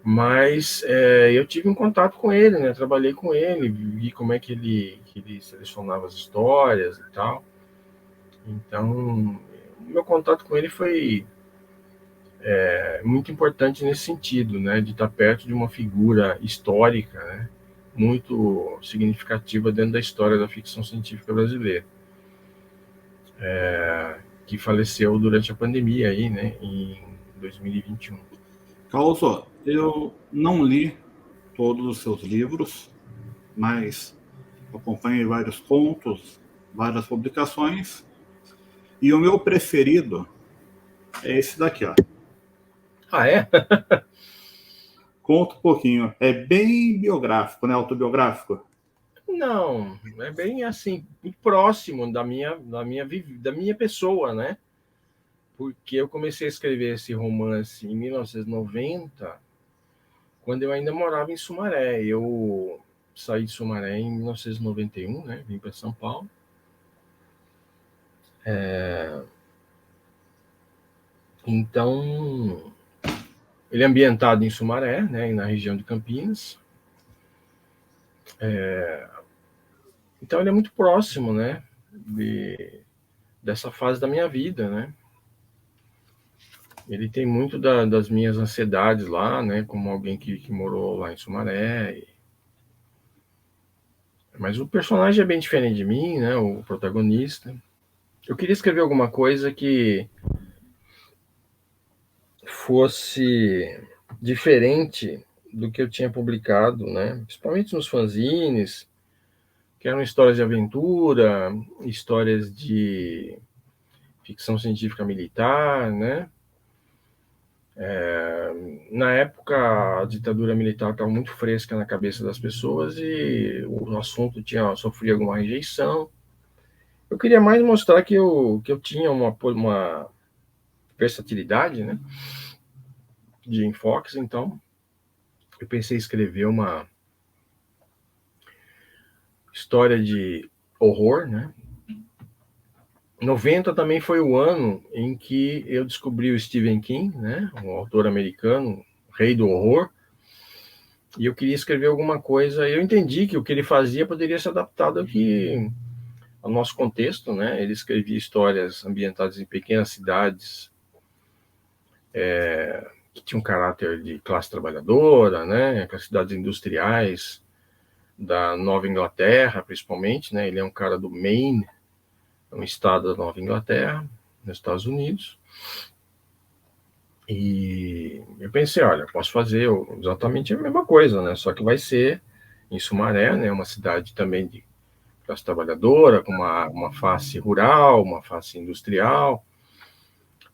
mas eu tive um contato com ele, né? Trabalhei com ele, vi como é que ele selecionava as histórias e tal. Então, o meu contato com ele foi muito importante nesse sentido, né? De estar perto de uma figura histórica, né? Muito significativa dentro da história da ficção científica brasileira, que faleceu durante a pandemia aí, né? Em 2021. Carlos, eu não li todos os seus livros, mas acompanhei vários contos, várias publicações, e o meu preferido é esse daqui, ó. Ah, é? Conta um pouquinho. É bem biográfico, né? Autobiográfico. Não, é bem assim, muito próximo da minha pessoa, né? Porque eu comecei a escrever esse romance em 1990, quando eu ainda morava em Sumaré. Eu saí de Sumaré em 1991, né? Vim para São Paulo. Então, ele é ambientado em Sumaré, né? Na região de Campinas. Então, ele é muito próximo, né? Dessa fase da minha vida, né? Ele tem muito das minhas ansiedades lá, né? Como alguém que morou lá em Sumaré. Mas o personagem é bem diferente de mim, né? O protagonista. Eu queria escrever alguma coisa que fosse diferente do que eu tinha publicado, né? Principalmente nos fanzines, que eram histórias de aventura, histórias de ficção científica militar, né? Na época, a ditadura militar estava muito fresca na cabeça das pessoas e o assunto sofria alguma rejeição. Eu queria mais mostrar que eu tinha uma versatilidade, né, de enfoques. Então eu pensei em escrever uma história de horror, né? 90 também foi o ano em que eu descobri o Stephen King, né? Um autor americano, rei do horror, e eu queria escrever alguma coisa. Eu entendi que o que ele fazia poderia ser adaptado aqui ao nosso contexto, né? Ele escrevia histórias ambientadas em pequenas cidades que tinham um caráter de classe trabalhadora, né? Aquelas cidades industriais da Nova Inglaterra, principalmente, né? Ele é um cara do Maine, um estado da Nova Inglaterra, nos Estados Unidos. E eu pensei, olha, posso fazer exatamente a mesma coisa, né? Só que vai ser em Sumaré, né? Uma cidade também de classe trabalhadora, com uma face rural, uma face industrial.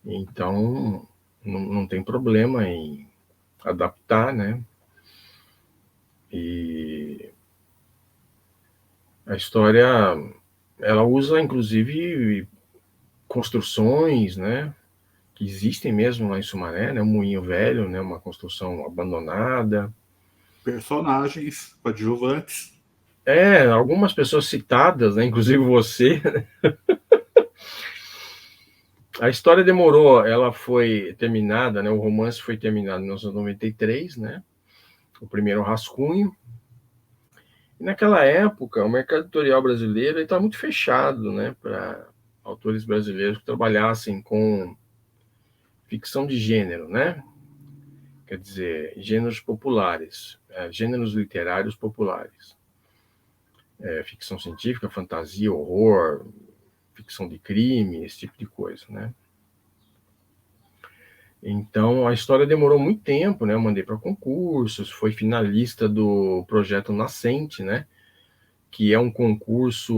Então, não tem problema em adaptar, né? E a história, ela usa, inclusive, construções, né? Que existem mesmo lá em Sumaré, né? Um moinho velho, né? Uma construção abandonada. Personagens coadjuvantes. Algumas pessoas citadas, né? Inclusive você. A história demorou, ela foi terminada, né? O romance foi terminado em 1993, né? O primeiro rascunho. E naquela época, o mercado editorial brasileiro estava muito fechado, né? Para autores brasileiros que trabalhassem com ficção de gênero, né? Quer dizer, gêneros populares, gêneros literários populares. Ficção científica, fantasia, horror, ficção de crime, esse tipo de coisa, né? Então, a história demorou muito tempo, né? Eu mandei para concursos, foi finalista do projeto Nascente, né? Que é um concurso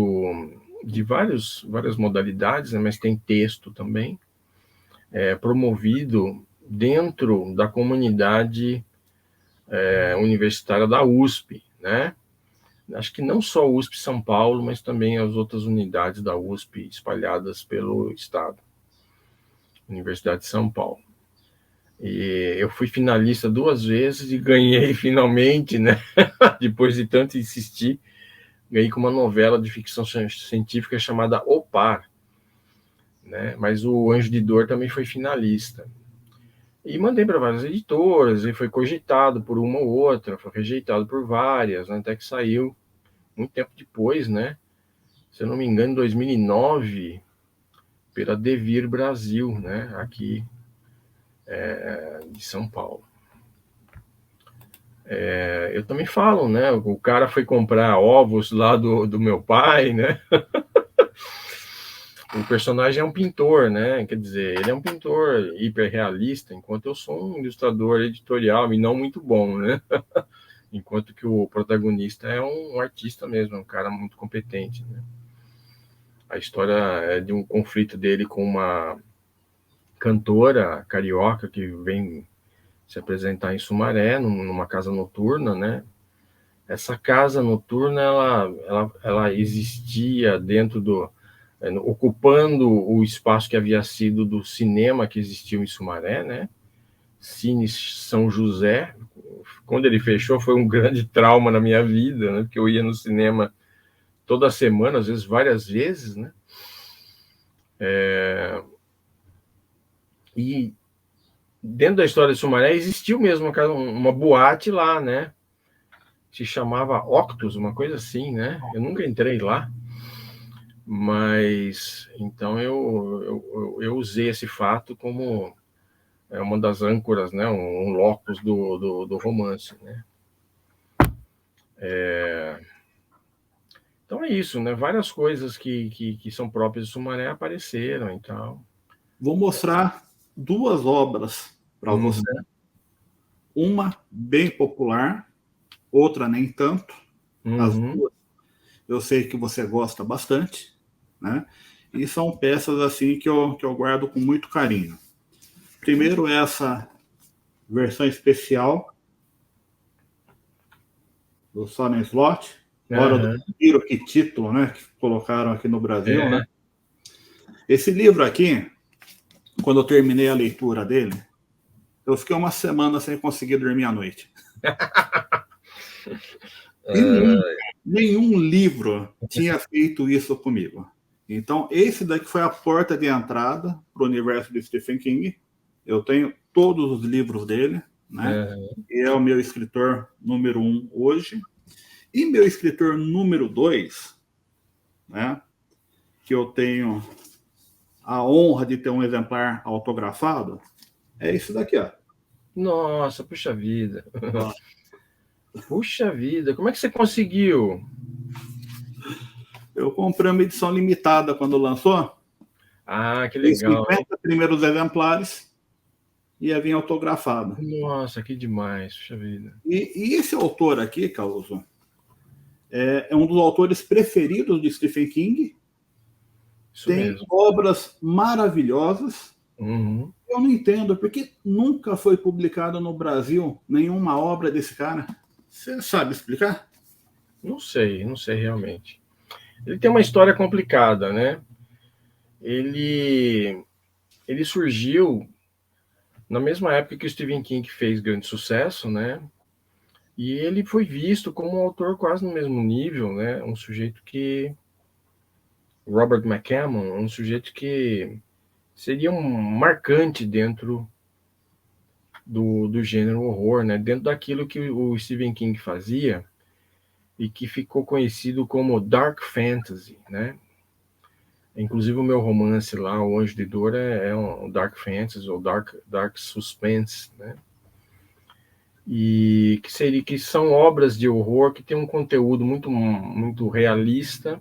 de várias modalidades, né? Mas tem texto também, promovido dentro da comunidade universitária da USP, né? Acho que não só a USP São Paulo, mas também as outras unidades da USP espalhadas pelo estado. Universidade de São Paulo. E eu fui finalista 2 vezes e ganhei finalmente, né? Depois de tanto insistir, ganhei com uma novela de ficção científica chamada O Par, né? Mas o Anjo de Dor também foi finalista. E mandei para várias editoras, e foi cogitado por uma ou outra, foi rejeitado por várias, né? Até que saiu muito tempo depois, né? Se eu não me engano, em 2009, pela Devir Brasil, né? Aqui de São Paulo. Eu também falo, né? O cara foi comprar ovos lá do meu pai, né? O personagem é um pintor, né? Quer dizer, ele é um pintor hiperrealista, enquanto eu sou um ilustrador editorial e não muito bom, né? Enquanto que o protagonista é um artista mesmo, um cara muito competente, né? A história é de um conflito dele com uma cantora carioca que vem se apresentar em Sumaré, numa casa noturna, né? Essa casa noturna, ela existia dentro ocupando o espaço que havia sido do cinema que existiu em Sumaré, né? Cine São José. Quando ele fechou, foi um grande trauma na minha vida, né? Porque eu ia no cinema toda semana, às vezes várias vezes, né? E dentro da história de Sumaré existiu mesmo uma boate lá, né? Se chamava Octus, uma coisa assim, né? Eu nunca entrei lá, mas então eu usei esse fato como uma das âncoras, né? Um locus do romance, né? Então é isso, né? Várias coisas que são próprias de Sumaré apareceram, então. Vou mostrar 2 obras para você. Uma bem popular, outra nem tanto. As 2 eu sei que você gosta bastante, né? E são peças assim que eu guardo com muito carinho. Primeiro essa versão especial do Sonic Slot, Hora do Vampiro, que título, né? Que colocaram aqui no Brasil, né? Esse livro aqui, quando eu terminei a leitura dele, eu fiquei uma semana sem conseguir dormir à noite. E nunca, nenhum livro tinha feito isso comigo. Então, esse daqui foi a porta de entrada para o universo de Stephen King. Eu tenho todos os livros dele, né? Ele é o meu escritor número 1 hoje. E meu escritor número 2, né? Que eu tenho a honra de ter um exemplar autografado, é esse daqui, ó. Nossa, puxa vida. Ó. Puxa vida, como é que você conseguiu? Eu comprei uma edição limitada quando lançou. Ah, que Tem legal, hein? 50 primeiros exemplares e ia vir autografado. Nossa, que demais, puxa vida. E esse autor aqui, Causo, é um dos autores preferidos de Stephen King. Isso Tem mesmo. obras maravilhosas. Uhum. Eu não entendo porque nunca foi publicado no Brasil nenhuma obra desse cara. Você sabe explicar? Não sei realmente. Ele tem uma história complicada, né? Ele, ele surgiu na mesma época que o Stephen King fez grande sucesso, né? E ele foi visto como um autor quase no mesmo nível, né? Um sujeito que Robert McCammon, um sujeito que seria um marcante dentro do gênero horror, né? Dentro daquilo que o Stephen King fazia e que ficou conhecido como Dark Fantasy, né? Inclusive o meu romance lá, O Anjo de Dor, é um Dark Fantasy ou Dark Suspense, né? E que são obras de horror que têm um conteúdo muito realista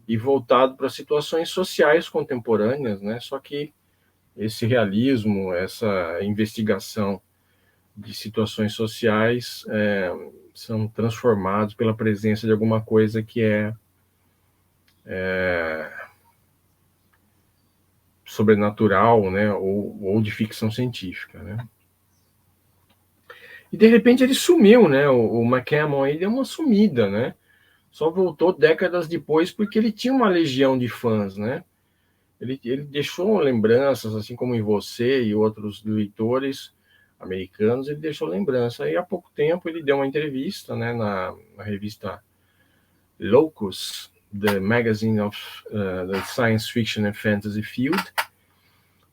e voltado para situações sociais contemporâneas, né? Só que esse realismo, essa investigação de situações sociais são transformados pela presença de alguma coisa que é sobrenatural, né? Ou de ficção científica, né? E de repente ele sumiu, né? O McCammon aí deu uma sumida, né? Só voltou décadas depois porque ele tinha uma legião de fãs, né? Ele deixou lembranças, assim como em você e outros leitores americanos, ele deixou lembrança. E há pouco tempo ele deu uma entrevista, né, na revista Locus, the magazine of the science fiction and fantasy field.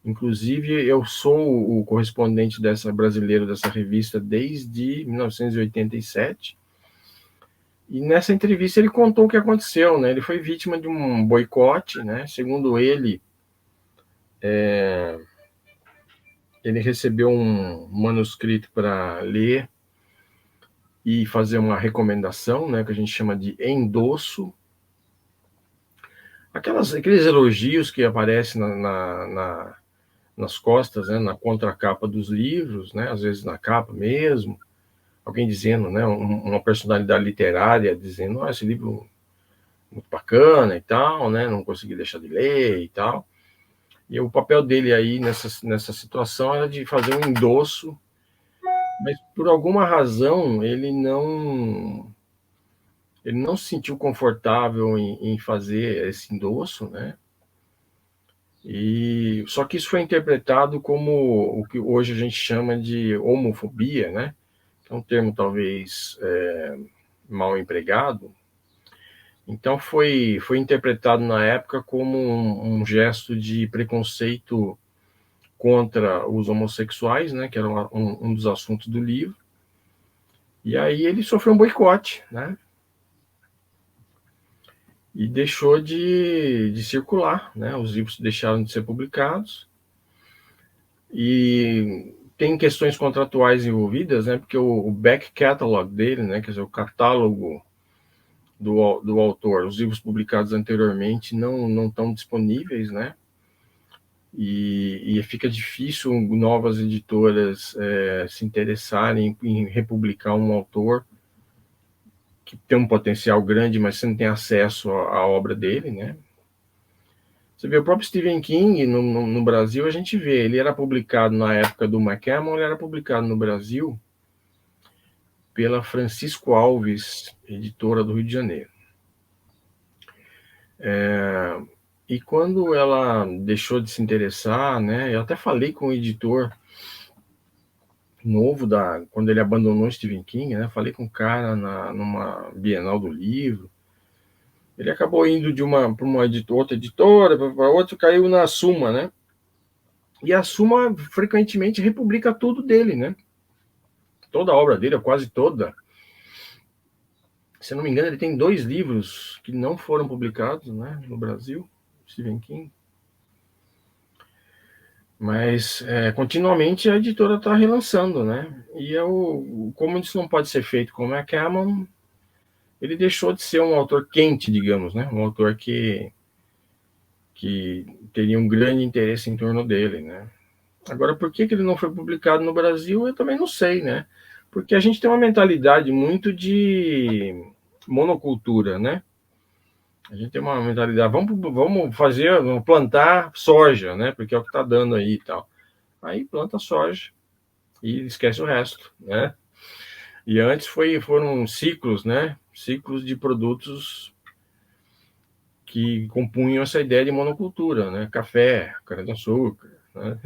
Inclusive, eu sou o correspondente brasileiro dessa revista desde 1987. E nessa entrevista ele contou o que aconteceu, né? Ele foi vítima de um boicote, né? Segundo ele, ele recebeu um manuscrito para ler e fazer uma recomendação, né? Que a gente chama de endosso. Aqueles elogios que aparecem nas costas, né? Na contracapa dos livros, né? Às vezes na capa mesmo. Alguém dizendo, né? Uma personalidade literária dizendo, oh, esse livro muito bacana e tal, né? Não consegui deixar de ler e tal. E o papel dele aí nessa situação era de fazer um endosso, mas por alguma razão ele não se sentiu confortável em fazer esse endosso, né? E só que isso foi interpretado como o que hoje a gente chama de homofobia, né? Que é um termo talvez mal empregado. Então foi interpretado na época como um gesto de preconceito contra os homossexuais, né, que era um dos assuntos do livro. E aí ele sofreu um boicote, né? E deixou de circular, né? Os livros deixaram de ser publicados. E tem questões contratuais envolvidas, né? Porque o back catalog dele, né? Quer dizer, o catálogo do autor, os livros publicados anteriormente não estão disponíveis, né? E fica difícil novas editoras se interessarem em republicar um autor que tem um potencial grande, mas você não tem acesso à obra dele, né? Você vê o próprio Stephen King no Brasil, a gente vê, ele era publicado na época do McCammon, ele era publicado no Brasil pela Francisco Alves, editora do Rio de Janeiro. E quando ela deixou de se interessar, né, eu até falei com o editor novo quando ele abandonou Stephen King, né? Falei com um cara numa Bienal do Livro. Ele acabou indo para uma outra editora, para outra, caiu na Suma, né? E a Suma frequentemente republica tudo dele, né? Toda a obra dele, quase toda. Se não me engano, ele tem 2 livros que não foram publicados, né, no Brasil, Stephen King. Mas continuamente a editora está relançando, né? E como isso não pode ser feito com o McCammon, ele deixou de ser um autor quente, digamos, né? Um autor que teria um grande interesse em torno dele, né? Agora, por que ele não foi publicado no Brasil, eu também não sei, né? Porque a gente tem uma mentalidade muito de monocultura, né? A gente tem uma mentalidade, vamos plantar soja, né? Porque é o que está dando aí e tal. Aí planta soja e esquece o resto, né? E antes foram ciclos, né? Ciclos de produtos que compunham essa ideia de monocultura, né? Café, cana-de-açúcar, né?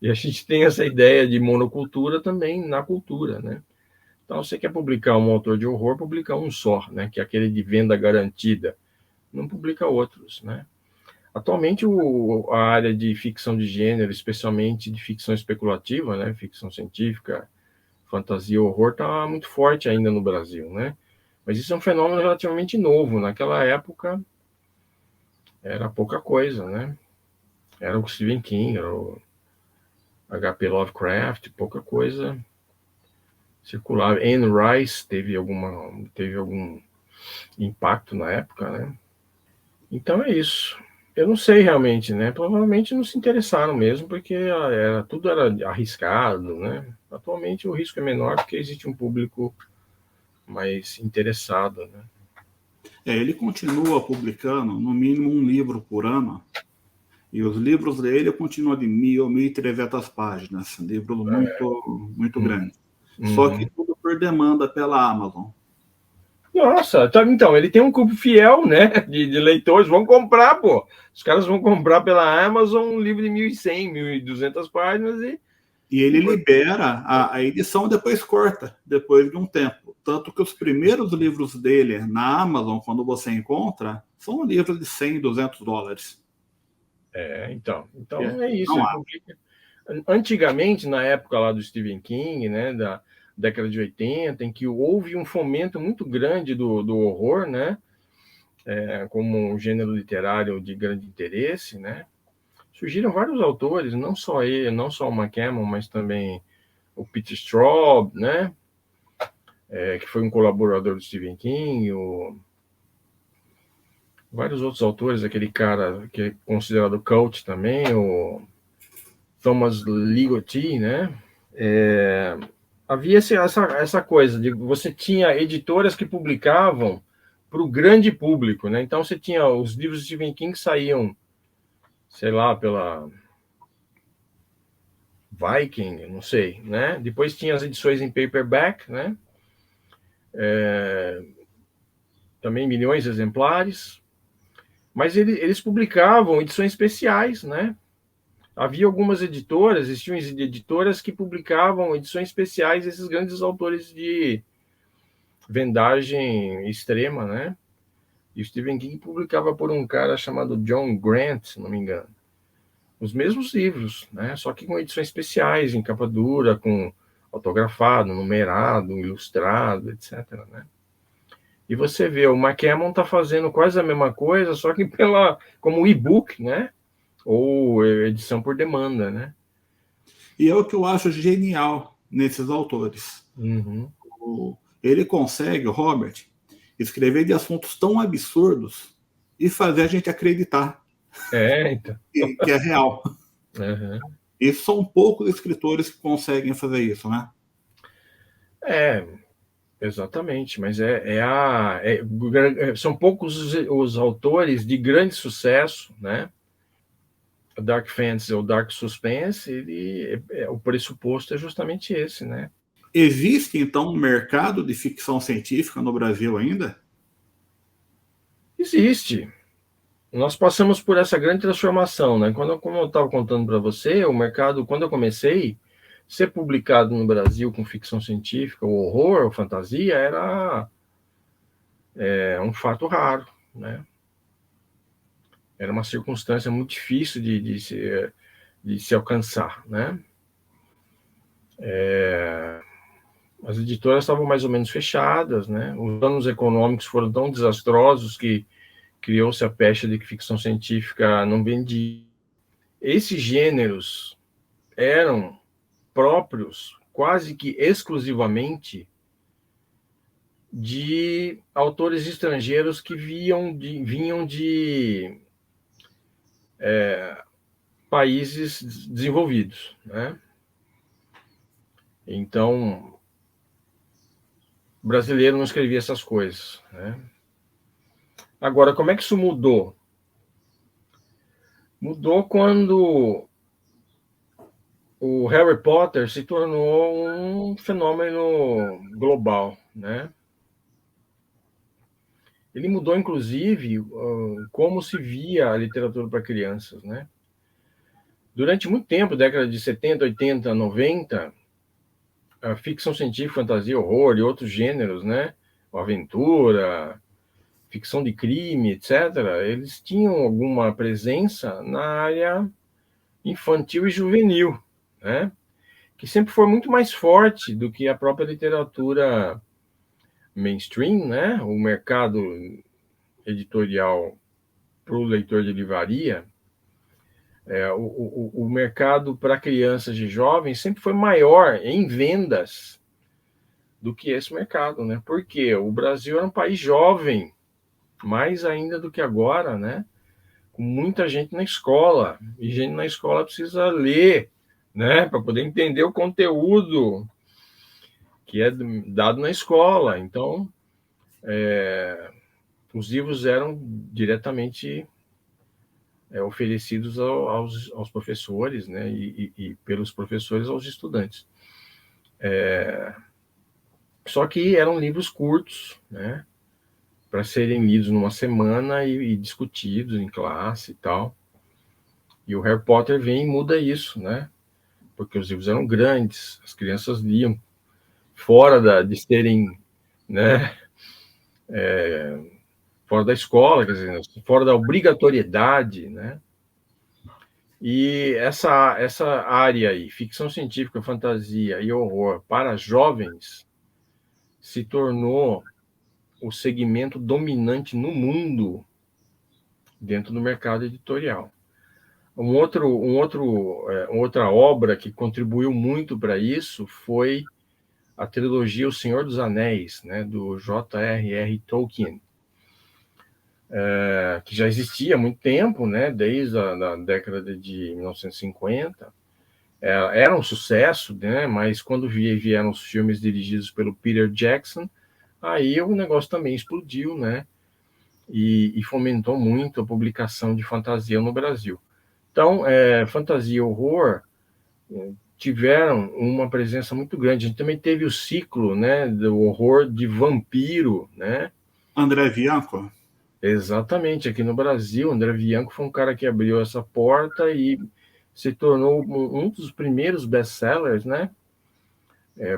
E a gente tem essa ideia de monocultura também na cultura, né? Então, você quer publicar um autor de horror, publica um só, né? Que é aquele de venda garantida. Não publica outros, né? Atualmente, a área de ficção de gênero, especialmente de ficção especulativa, né? Ficção científica, fantasia, horror, está muito forte ainda no Brasil, né? Mas isso é um fenômeno relativamente novo. Naquela época, era pouca coisa, né? Era o Stephen King, era o H.P. Lovecraft, pouca coisa circulava. Anne Rice teve algum impacto na época, né? Então é isso. Eu não sei realmente, né? Provavelmente não se interessaram mesmo, porque tudo era arriscado, né? Atualmente o risco é menor porque existe um público mais interessado, né? Ele continua publicando no mínimo um livro por ano, e os livros dele continuam de 1.000, 1.300 páginas, livros muito grandes. Só que tudo por demanda pela Amazon. Nossa, então, ele tem um grupo fiel, né, de leitores, vão comprar, pô. Os caras vão comprar pela Amazon um livro de 1.100, 1.200 páginas E ele libera a edição, depois corta, depois de um tempo. Tanto que os primeiros livros dele na Amazon, quando você encontra, são livros de 100, $200. Então é isso. Ele publica. Antigamente, na época lá do Stephen King, né, da década de 80, em que houve um fomento muito grande do horror, né, como um gênero literário de grande interesse, né, surgiram vários autores, não só ele, não só o McCammon, mas também o Peter Straub, né, que foi um colaborador do Stephen King, vários outros autores, aquele cara que é considerado cult também, o Thomas Ligotti, né? Havia essa coisa de você tinha editoras que publicavam para o grande público, né? Então você tinha os livros de Stephen King que saíam, sei lá, pela Viking, não sei, né? Depois tinha as edições em paperback, né? Também milhões de exemplares, mas eles publicavam edições especiais, né? Havia algumas editoras, existiam editoras que publicavam edições especiais desses grandes autores de vendagem extrema, né? E o Stephen King publicava por um cara chamado John Grant, se não me engano, os mesmos livros, né? Só que com edições especiais, em capa dura, com autografado, numerado, ilustrado, etc., né? E você vê, o McCammon está fazendo quase a mesma coisa, só que como e-book, né? Ou edição por demanda, né? E é o que eu acho genial nesses autores. Ele consegue, o Robert, escrever de assuntos tão absurdos e fazer a gente acreditar então. que é real. E são poucos escritores que conseguem fazer isso, né? Exatamente, mas são poucos os autores de grande sucesso, né? O Dark Fantasy ou Dark Suspense, o pressuposto é justamente esse, né? Existe, então, um mercado de ficção científica no Brasil ainda? Existe. Nós passamos por essa grande transformação, né? Como eu estava contando para você, o mercado, quando eu comecei, ser publicado no Brasil com ficção científica, ou horror, ou fantasia, era um fato raro, né? Era uma circunstância muito difícil de se alcançar, né? As editoras estavam mais ou menos fechadas, né? Os anos econômicos foram tão desastrosos que criou-se a pecha de que ficção científica não vendia. Esses gêneros eram próprios, quase que exclusivamente, de autores estrangeiros que vinham de países desenvolvidos, né? Então, o brasileiro não escrevia essas coisas, né? Agora, como é que isso mudou? Mudou quando o Harry Potter se tornou um fenômeno global, né? Ele mudou, inclusive, como se via a literatura para crianças, né? Durante muito tempo, década de 70, 80, 90, a ficção científica, fantasia, horror e outros gêneros, né? Aventura, ficção de crime, etc., eles tinham alguma presença na área infantil e juvenil, né? Que sempre foi muito mais forte do que a própria literatura mainstream, né? O mercado editorial para o leitor de livraria, o mercado para crianças e jovens sempre foi maior em vendas do que esse mercado, né? Porque o Brasil era um país jovem, mais ainda do que agora, né? Com muita gente na escola, e gente na escola precisa ler, né? Para poder entender o conteúdo que é dado na escola. Então, os livros eram diretamente oferecidos aos professores, né? E pelos professores aos estudantes. Só que eram livros curtos, né? Para serem lidos numa semana e discutidos em classe e tal. E o Harry Potter vem e muda isso, né? Porque os livros eram grandes, as crianças liam fora de serem, né? Fora da escola, quer dizer, fora da obrigatoriedade, né? E essa área aí, ficção científica, fantasia e horror para jovens, se tornou o segmento dominante no mundo dentro do mercado editorial. Outra obra que contribuiu muito para isso foi a trilogia O Senhor dos Anéis, né, do J.R.R. Tolkien, que já existia há muito tempo, né, desde a década de 1950. Era um sucesso, né, mas quando vieram os filmes dirigidos pelo Peter Jackson, aí o negócio também explodiu, né, e fomentou muito a publicação de fantasia no Brasil. Então, fantasia e horror tiveram uma presença muito grande. A gente também teve o ciclo, né, do horror de vampiro, né? André Bianco? Exatamente, aqui no Brasil, André Bianco foi um cara que abriu essa porta e se tornou um dos primeiros best-sellers, né,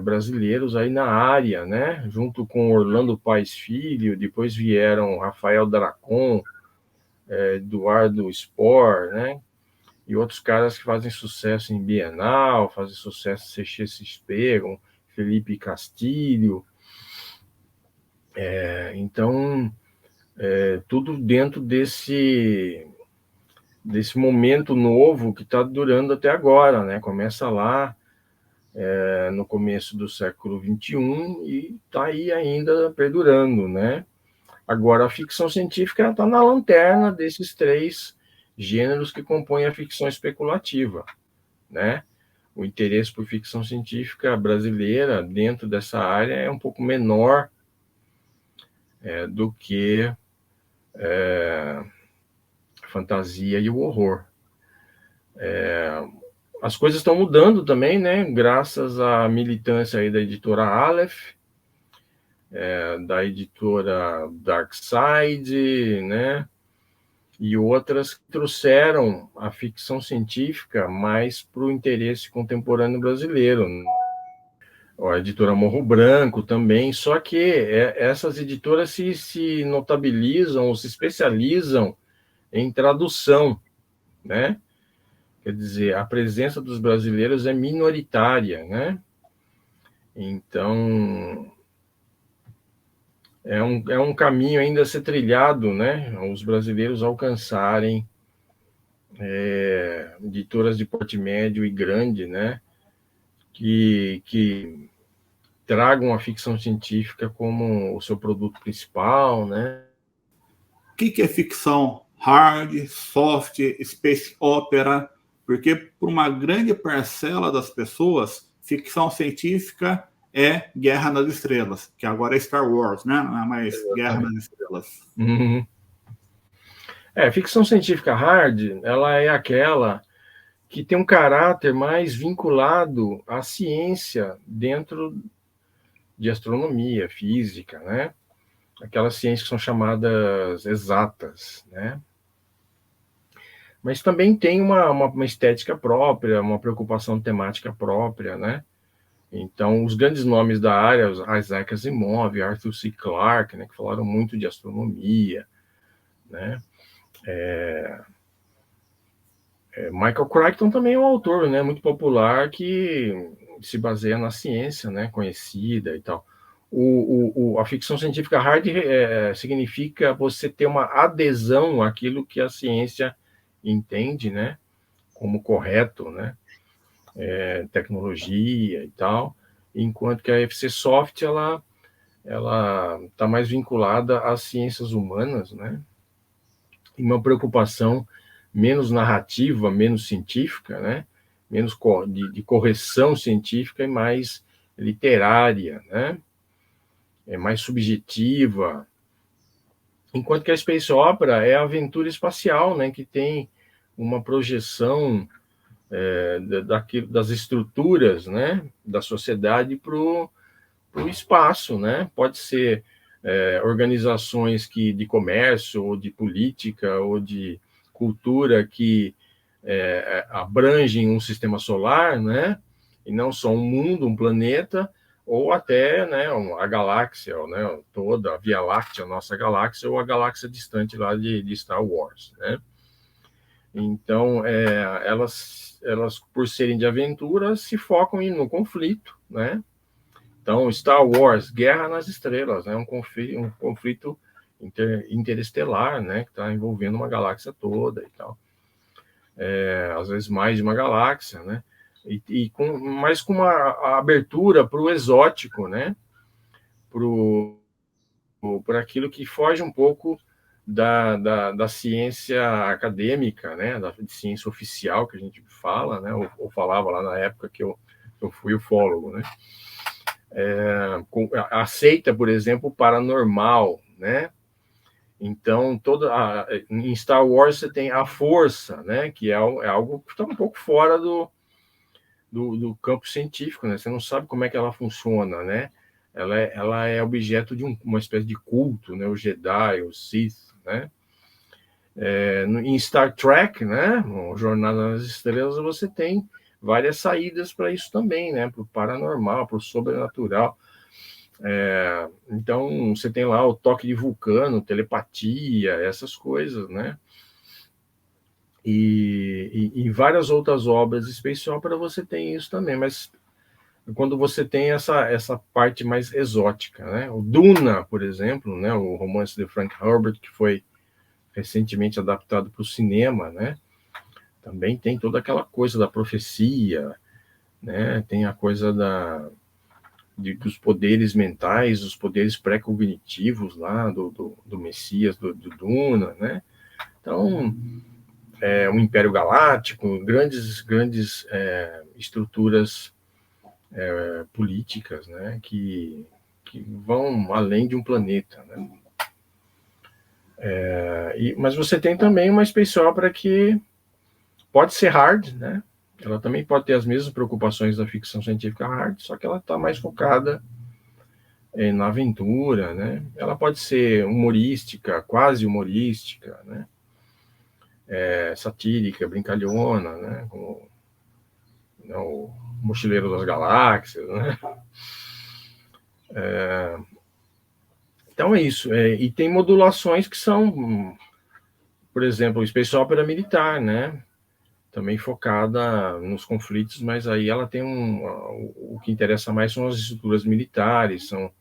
brasileiros aí na área, né, junto com Orlando Paes Filho. Depois vieram Rafael Dracon, Eduardo Spohr, né, e outros caras que fazem sucesso em Bienal, fazem sucesso em CCXP, Felipe Castilho. Então, tudo dentro desse momento novo que está durando até agora, né? Começa lá no começo do século XXI e está aí ainda perdurando, né? Agora, a ficção científica está na lanterna desses três gêneros que compõem a ficção especulativa, né? O interesse por ficção científica brasileira dentro dessa área é um pouco menor do que fantasia e o horror. As coisas estão mudando também, né? Graças à militância aí da editora Aleph, da editora Darkside, né? e outras que trouxeram a ficção científica mais para o interesse contemporâneo brasileiro. A editora Morro Branco também, só que essas editoras se notabilizam, ou se especializam em tradução, né? Quer dizer, a presença dos brasileiros é minoritária, né? Então, é um caminho ainda a ser trilhado, né? Os brasileiros alcançarem editoras de porte médio e grande, né? Que tragam a ficção científica como o seu produto principal, né? O que é ficção? Hard, soft, space opera? Porque para uma grande parcela das pessoas, ficção científica é Guerra nas Estrelas, que agora é Star Wars, né? Não é mais Guerra nas Estrelas. Uhum. Ficção científica hard, ela é aquela que tem um caráter mais vinculado à ciência dentro de astronomia, física, né? Aquelas ciências que são chamadas exatas, né? Mas também tem uma estética própria, uma preocupação temática própria, né? Então, os grandes nomes da área, Isaac Asimov, Arthur C. Clarke, né, que falaram muito de astronomia, né? Michael Crichton também é um autor, né, muito popular que se baseia na ciência, né, conhecida e tal. A ficção científica hard significa você ter uma adesão àquilo que a ciência entende, né, como correto, né, tecnologia e tal, enquanto que a FC Soft ela está mais vinculada às ciências humanas, né, e uma preocupação menos narrativa, menos científica, né, menos de correção científica e mais literária, né, mais subjetiva, enquanto que a Space Opera é a aventura espacial, né, que tem uma projeção das estruturas, né, da sociedade para o espaço, né? Pode ser organizações de comércio, ou de política, ou de cultura que abrangem um sistema solar, né? E não só um mundo, um planeta, ou até, né, a galáxia, né, toda a Via Láctea, a nossa galáxia, ou a galáxia distante lá de Star Wars, né? Então, elas, por serem de aventura, se focam no conflito, né? Então, Star Wars, Guerra nas Estrelas, né? Um conflito interestelar, né? Que está envolvendo uma galáxia toda e tal. Às vezes mais de uma galáxia, né? Mas com uma abertura para o exótico, né? Por aquilo que foge um pouco da ciência acadêmica, né? Da ciência oficial que a gente fala, né? Ou falava lá na época que eu fui ufólogo, né? Aceita, por exemplo, o paranormal, né? Então, em Star Wars você tem a força, né? Que é algo que está um pouco fora do campo científico, né? Você não sabe como é que ela funciona, né? Ela é objeto de uma espécie de culto, né? O Jedi, o Sith, né? Em Star Trek, né? Jornada nas Estrelas, você tem várias saídas para isso também, né? Para o paranormal, para o sobrenatural. Então, você tem lá o toque de vulcano, telepatia, essas coisas, né? E várias outras obras de Space Opera você tem isso também, mas quando você tem essa parte mais exótica, né? O Duna, por exemplo, né? O romance de Frank Herbert, que foi recentemente adaptado para o cinema, né? Também tem toda aquela coisa da profecia, né? Tem a coisa dos poderes mentais, dos poderes pré-cognitivos lá do Messias, do Duna, né? Então, um Império Galáctico, grandes estruturas políticas, né? Que vão além de um planeta, né? Mas você tem também uma space opera que pode ser hard, né? Ela também pode ter as mesmas preocupações da ficção científica hard, só que ela está mais focada na aventura, né? Ela pode ser humorística, quase humorística, né? satírica, brincalhona, né? Como, né, o Mochileiro das Galáxias, né? Então é isso. E tem modulações que são, por exemplo, o Space Opera militar, né? Também focada nos conflitos, mas aí ela tem o que interessa mais são as estruturas militares, são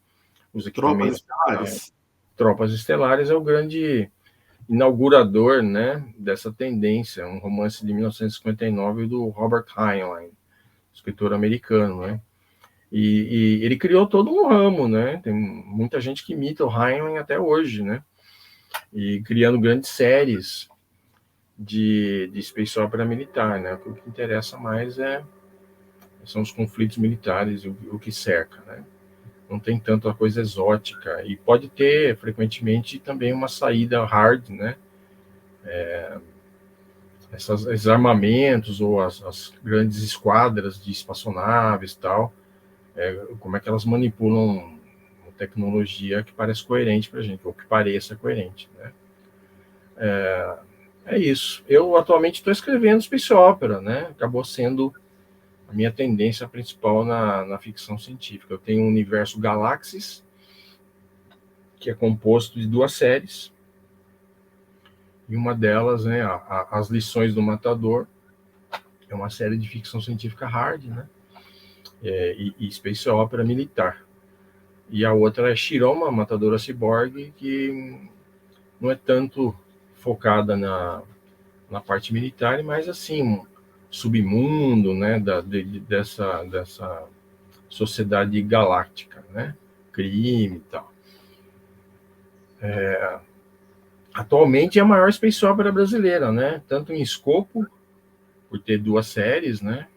os Tropas equipamentos. Estelares. Tropas Estelares é o grande inaugurador, né, dessa tendência, um romance de 1959 do Robert Heinlein, escritor americano, né? E ele criou todo um ramo, né? Tem muita gente que imita o Heinlein até hoje, né? E criando grandes séries de space opera militar, né? O que interessa mais são os conflitos militares, o que cerca, né? Não tem tanto a coisa exótica. E pode ter, frequentemente, também uma saída hard, né? Esses armamentos ou as grandes esquadras de espaçonaves e tal, como é que elas manipulam tecnologia que parece coerente para a gente, ou que pareça coerente, né? É isso. Eu atualmente estou escrevendo space opera, né? Acabou sendo a minha tendência principal na ficção científica. Eu tenho o universo Galaxies, que é composto de 2 séries, e uma delas, né, As Lições do Matador, é uma série de ficção científica hard, né? E space opera militar. E a outra é Shiroma, Matadora Cyborg, que não é tanto focada na parte militar, mas assim, submundo, né, dessa sociedade galáctica, né? Crime e tal. Atualmente é a maior space opera brasileira, né? Tanto em escopo, por ter 2 séries, né?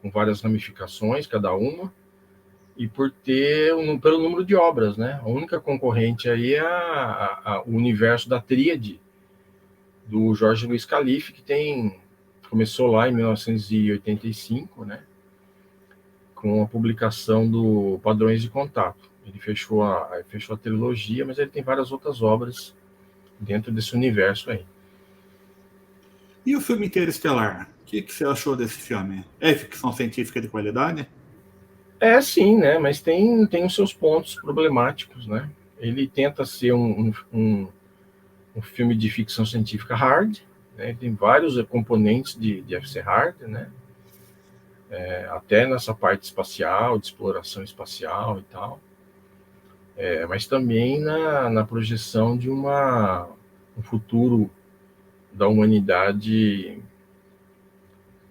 Com várias ramificações, cada uma, e por ter pelo número de obras, né? A única concorrente aí é o universo da Tríade, do Jorge Luiz Calife, que começou lá em 1985, né? Com a publicação do Padrões de Contato. Ele fechou a trilogia, mas ele tem várias outras obras dentro desse universo aí. E o filme Interestelar? O que você achou desse filme? É ficção científica de qualidade? É sim, né? Mas tem os seus pontos problemáticos, né? Ele tenta ser um filme de ficção científica hard, né? Tem vários componentes de ser hard, né? Até nessa parte espacial, de exploração espacial e tal. Mas também na projeção de um futuro da humanidade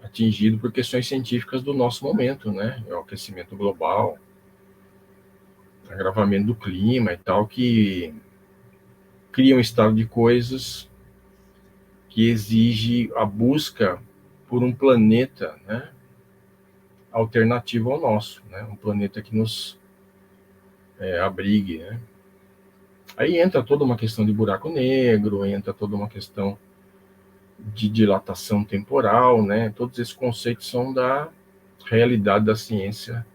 atingido por questões científicas do nosso momento, né? O aquecimento global, agravamento do clima e tal, que cria um estado de coisas que exige a busca por um planeta, né, alternativo ao nosso, né, um planeta que nos abrigue, né. Aí entra toda uma questão de buraco negro, entra toda uma questão de dilatação temporal, né, todos esses conceitos são da realidade da ciência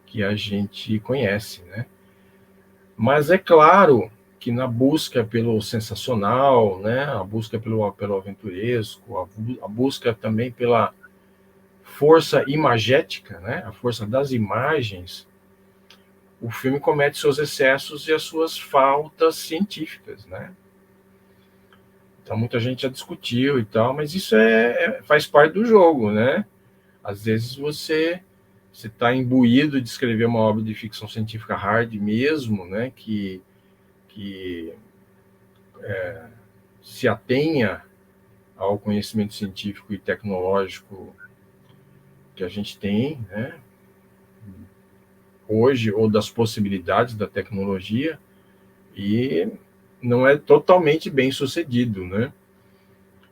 que a gente conhece, né. Mas é claro que na busca pelo sensacional, né, a busca pelo aventuresco, a busca também pela força imagética, né, a força das imagens, o filme comete seus excessos e as suas faltas científicas, né? Então muita gente já discutiu e tal, mas isso faz parte do jogo, né? Às vezes você está imbuído de escrever uma obra de ficção científica hard mesmo, né? Que se atenha ao conhecimento científico e tecnológico que a gente tem, né? Hoje, ou das possibilidades da tecnologia, e não é totalmente bem sucedido, né?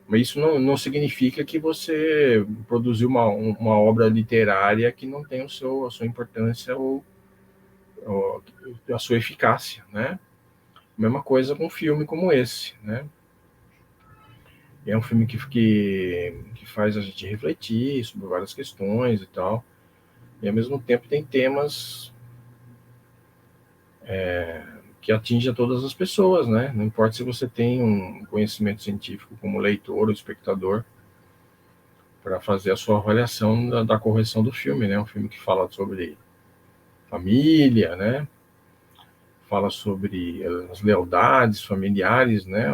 Mas isso não significa que você produziu uma obra literária que não tem a sua importância ou a sua eficácia, né? Mesma coisa com um filme como esse, né? É um filme que faz a gente refletir sobre várias questões e tal, e ao mesmo tempo tem temas que atinja todas as pessoas, né? Não importa se você tem um conhecimento científico como leitor ou espectador, para fazer a sua avaliação da correção do filme, né? Um filme que fala sobre família, né? Fala sobre as lealdades familiares, né?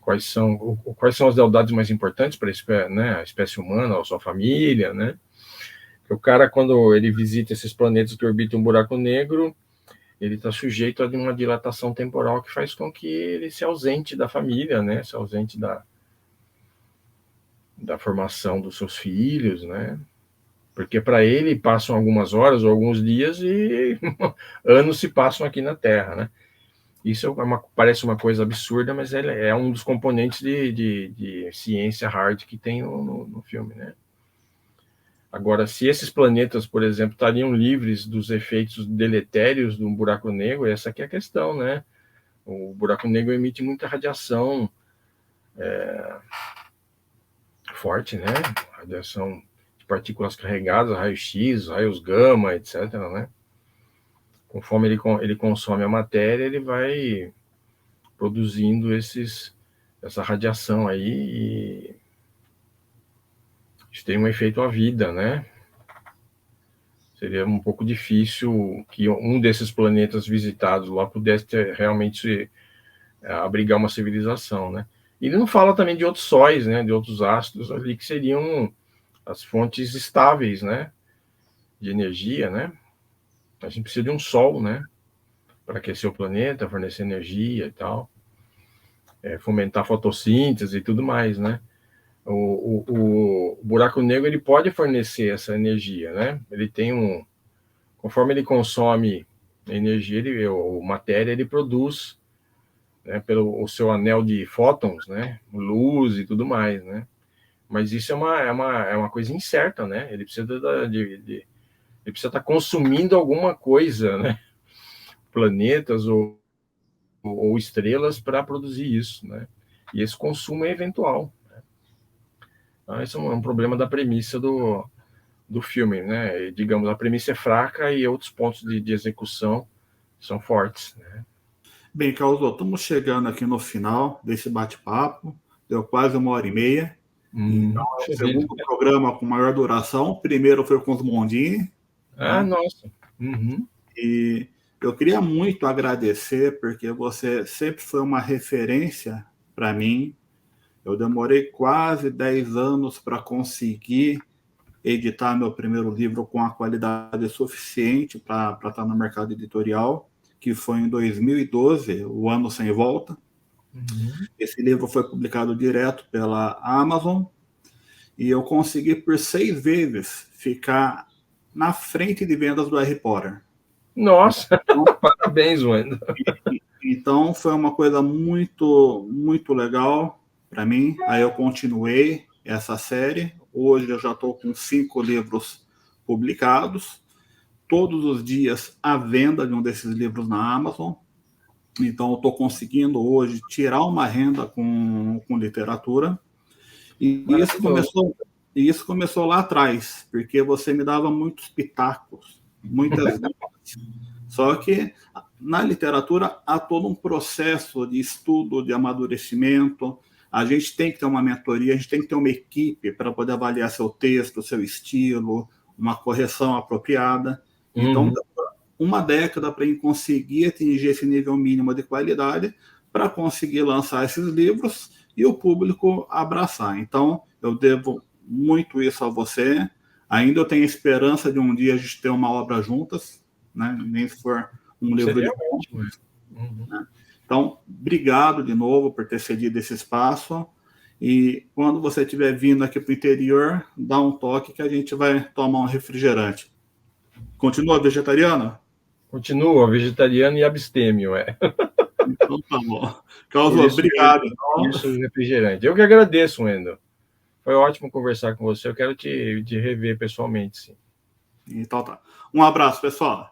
Quais são as lealdades mais importantes para a espécie humana, a sua família, né? O cara, quando ele visita esses planetas que orbitam um buraco negro, ele está sujeito a uma dilatação temporal que faz com que ele se ausente da família, né? Se ausente da formação dos seus filhos, né? Porque para ele passam algumas horas ou alguns dias e anos se passam aqui na Terra, né? Isso parece uma coisa absurda, mas é um dos componentes de ciência hard que tem no filme, né? Agora, se esses planetas, por exemplo, estariam livres dos efeitos deletérios de um buraco negro, essa aqui é a questão, né? O buraco negro emite muita radiação forte, né? Radiação de partículas carregadas, raios-x, raios gama, etc., né? Conforme ele consome a matéria, ele vai produzindo essa radiação aí e isso tem um efeito à vida, né? Seria um pouco difícil que um desses planetas visitados lá pudesse realmente abrigar uma civilização, né? E ele não fala também de outros sóis, né? De outros astros ali que seriam as fontes estáveis, né? De energia, né? A gente precisa de um sol, né? Para aquecer o planeta, fornecer energia e tal, fomentar a fotossíntese e tudo mais, né? O buraco negro ele pode fornecer essa energia, né? Ele tem conforme ele consome energia, ou matéria, ele produz, né, pelo o seu anel de fótons, né? Luz e tudo mais, né? Mas isso é uma coisa incerta, né? Ele precisa ele precisa estar consumindo alguma coisa, né? Planetas ou estrelas para produzir isso, né? E esse consumo é eventual, né? Então, esse é um problema da premissa do filme, né? E, digamos, a premissa é fraca e outros pontos de execução são fortes, né? Bem, Carlos, estamos chegando aqui no final desse bate-papo. Deu quase 1h30. Então, é o segundo programa com maior duração. O primeiro foi com os Mondini. Ah, né? Nossa. Uhum. E eu queria muito agradecer, porque você sempre foi uma referência para mim. Eu demorei quase 10 anos para conseguir editar meu primeiro livro com a qualidade suficiente para estar no mercado editorial, que foi em 2012, O Ano Sem Volta. Uhum. Esse livro foi publicado direto pela Amazon e eu consegui por 6 vezes ficar na frente de vendas do Harry Potter. Nossa, então, parabéns, Wendel. Então foi uma coisa muito, muito legal para mim. Aí eu continuei essa série. Hoje eu já estou com 5 livros publicados. Todos os dias a venda de um desses livros na Amazon. Então eu estou conseguindo hoje tirar uma renda com literatura. E isso começou lá atrás, porque você me dava muitos pitacos, muitas Só que na literatura há todo um processo de estudo, de amadurecimento. A gente tem que ter uma mentoria, a gente tem que ter uma equipe para poder avaliar seu texto, seu estilo, uma correção apropriada. Então, uma década para conseguir atingir esse nível mínimo de qualidade, para conseguir lançar esses livros e o público abraçar. Então, eu devo muito isso a você. Ainda eu tenho esperança de um dia a gente ter uma obra juntas, né? Nem se for um livro de contos. Né? Então, obrigado de novo por ter cedido esse espaço. E quando você estiver vindo aqui para o interior, dá um toque que a gente vai tomar um refrigerante. Continua vegetariano? Continua vegetariano e abstêmio, Então tá bom. Carlos, obrigado. Isso, refrigerante. Eu que agradeço, Wendel. Foi ótimo conversar com você. Eu quero te rever pessoalmente, sim. Então tá. Um abraço, pessoal.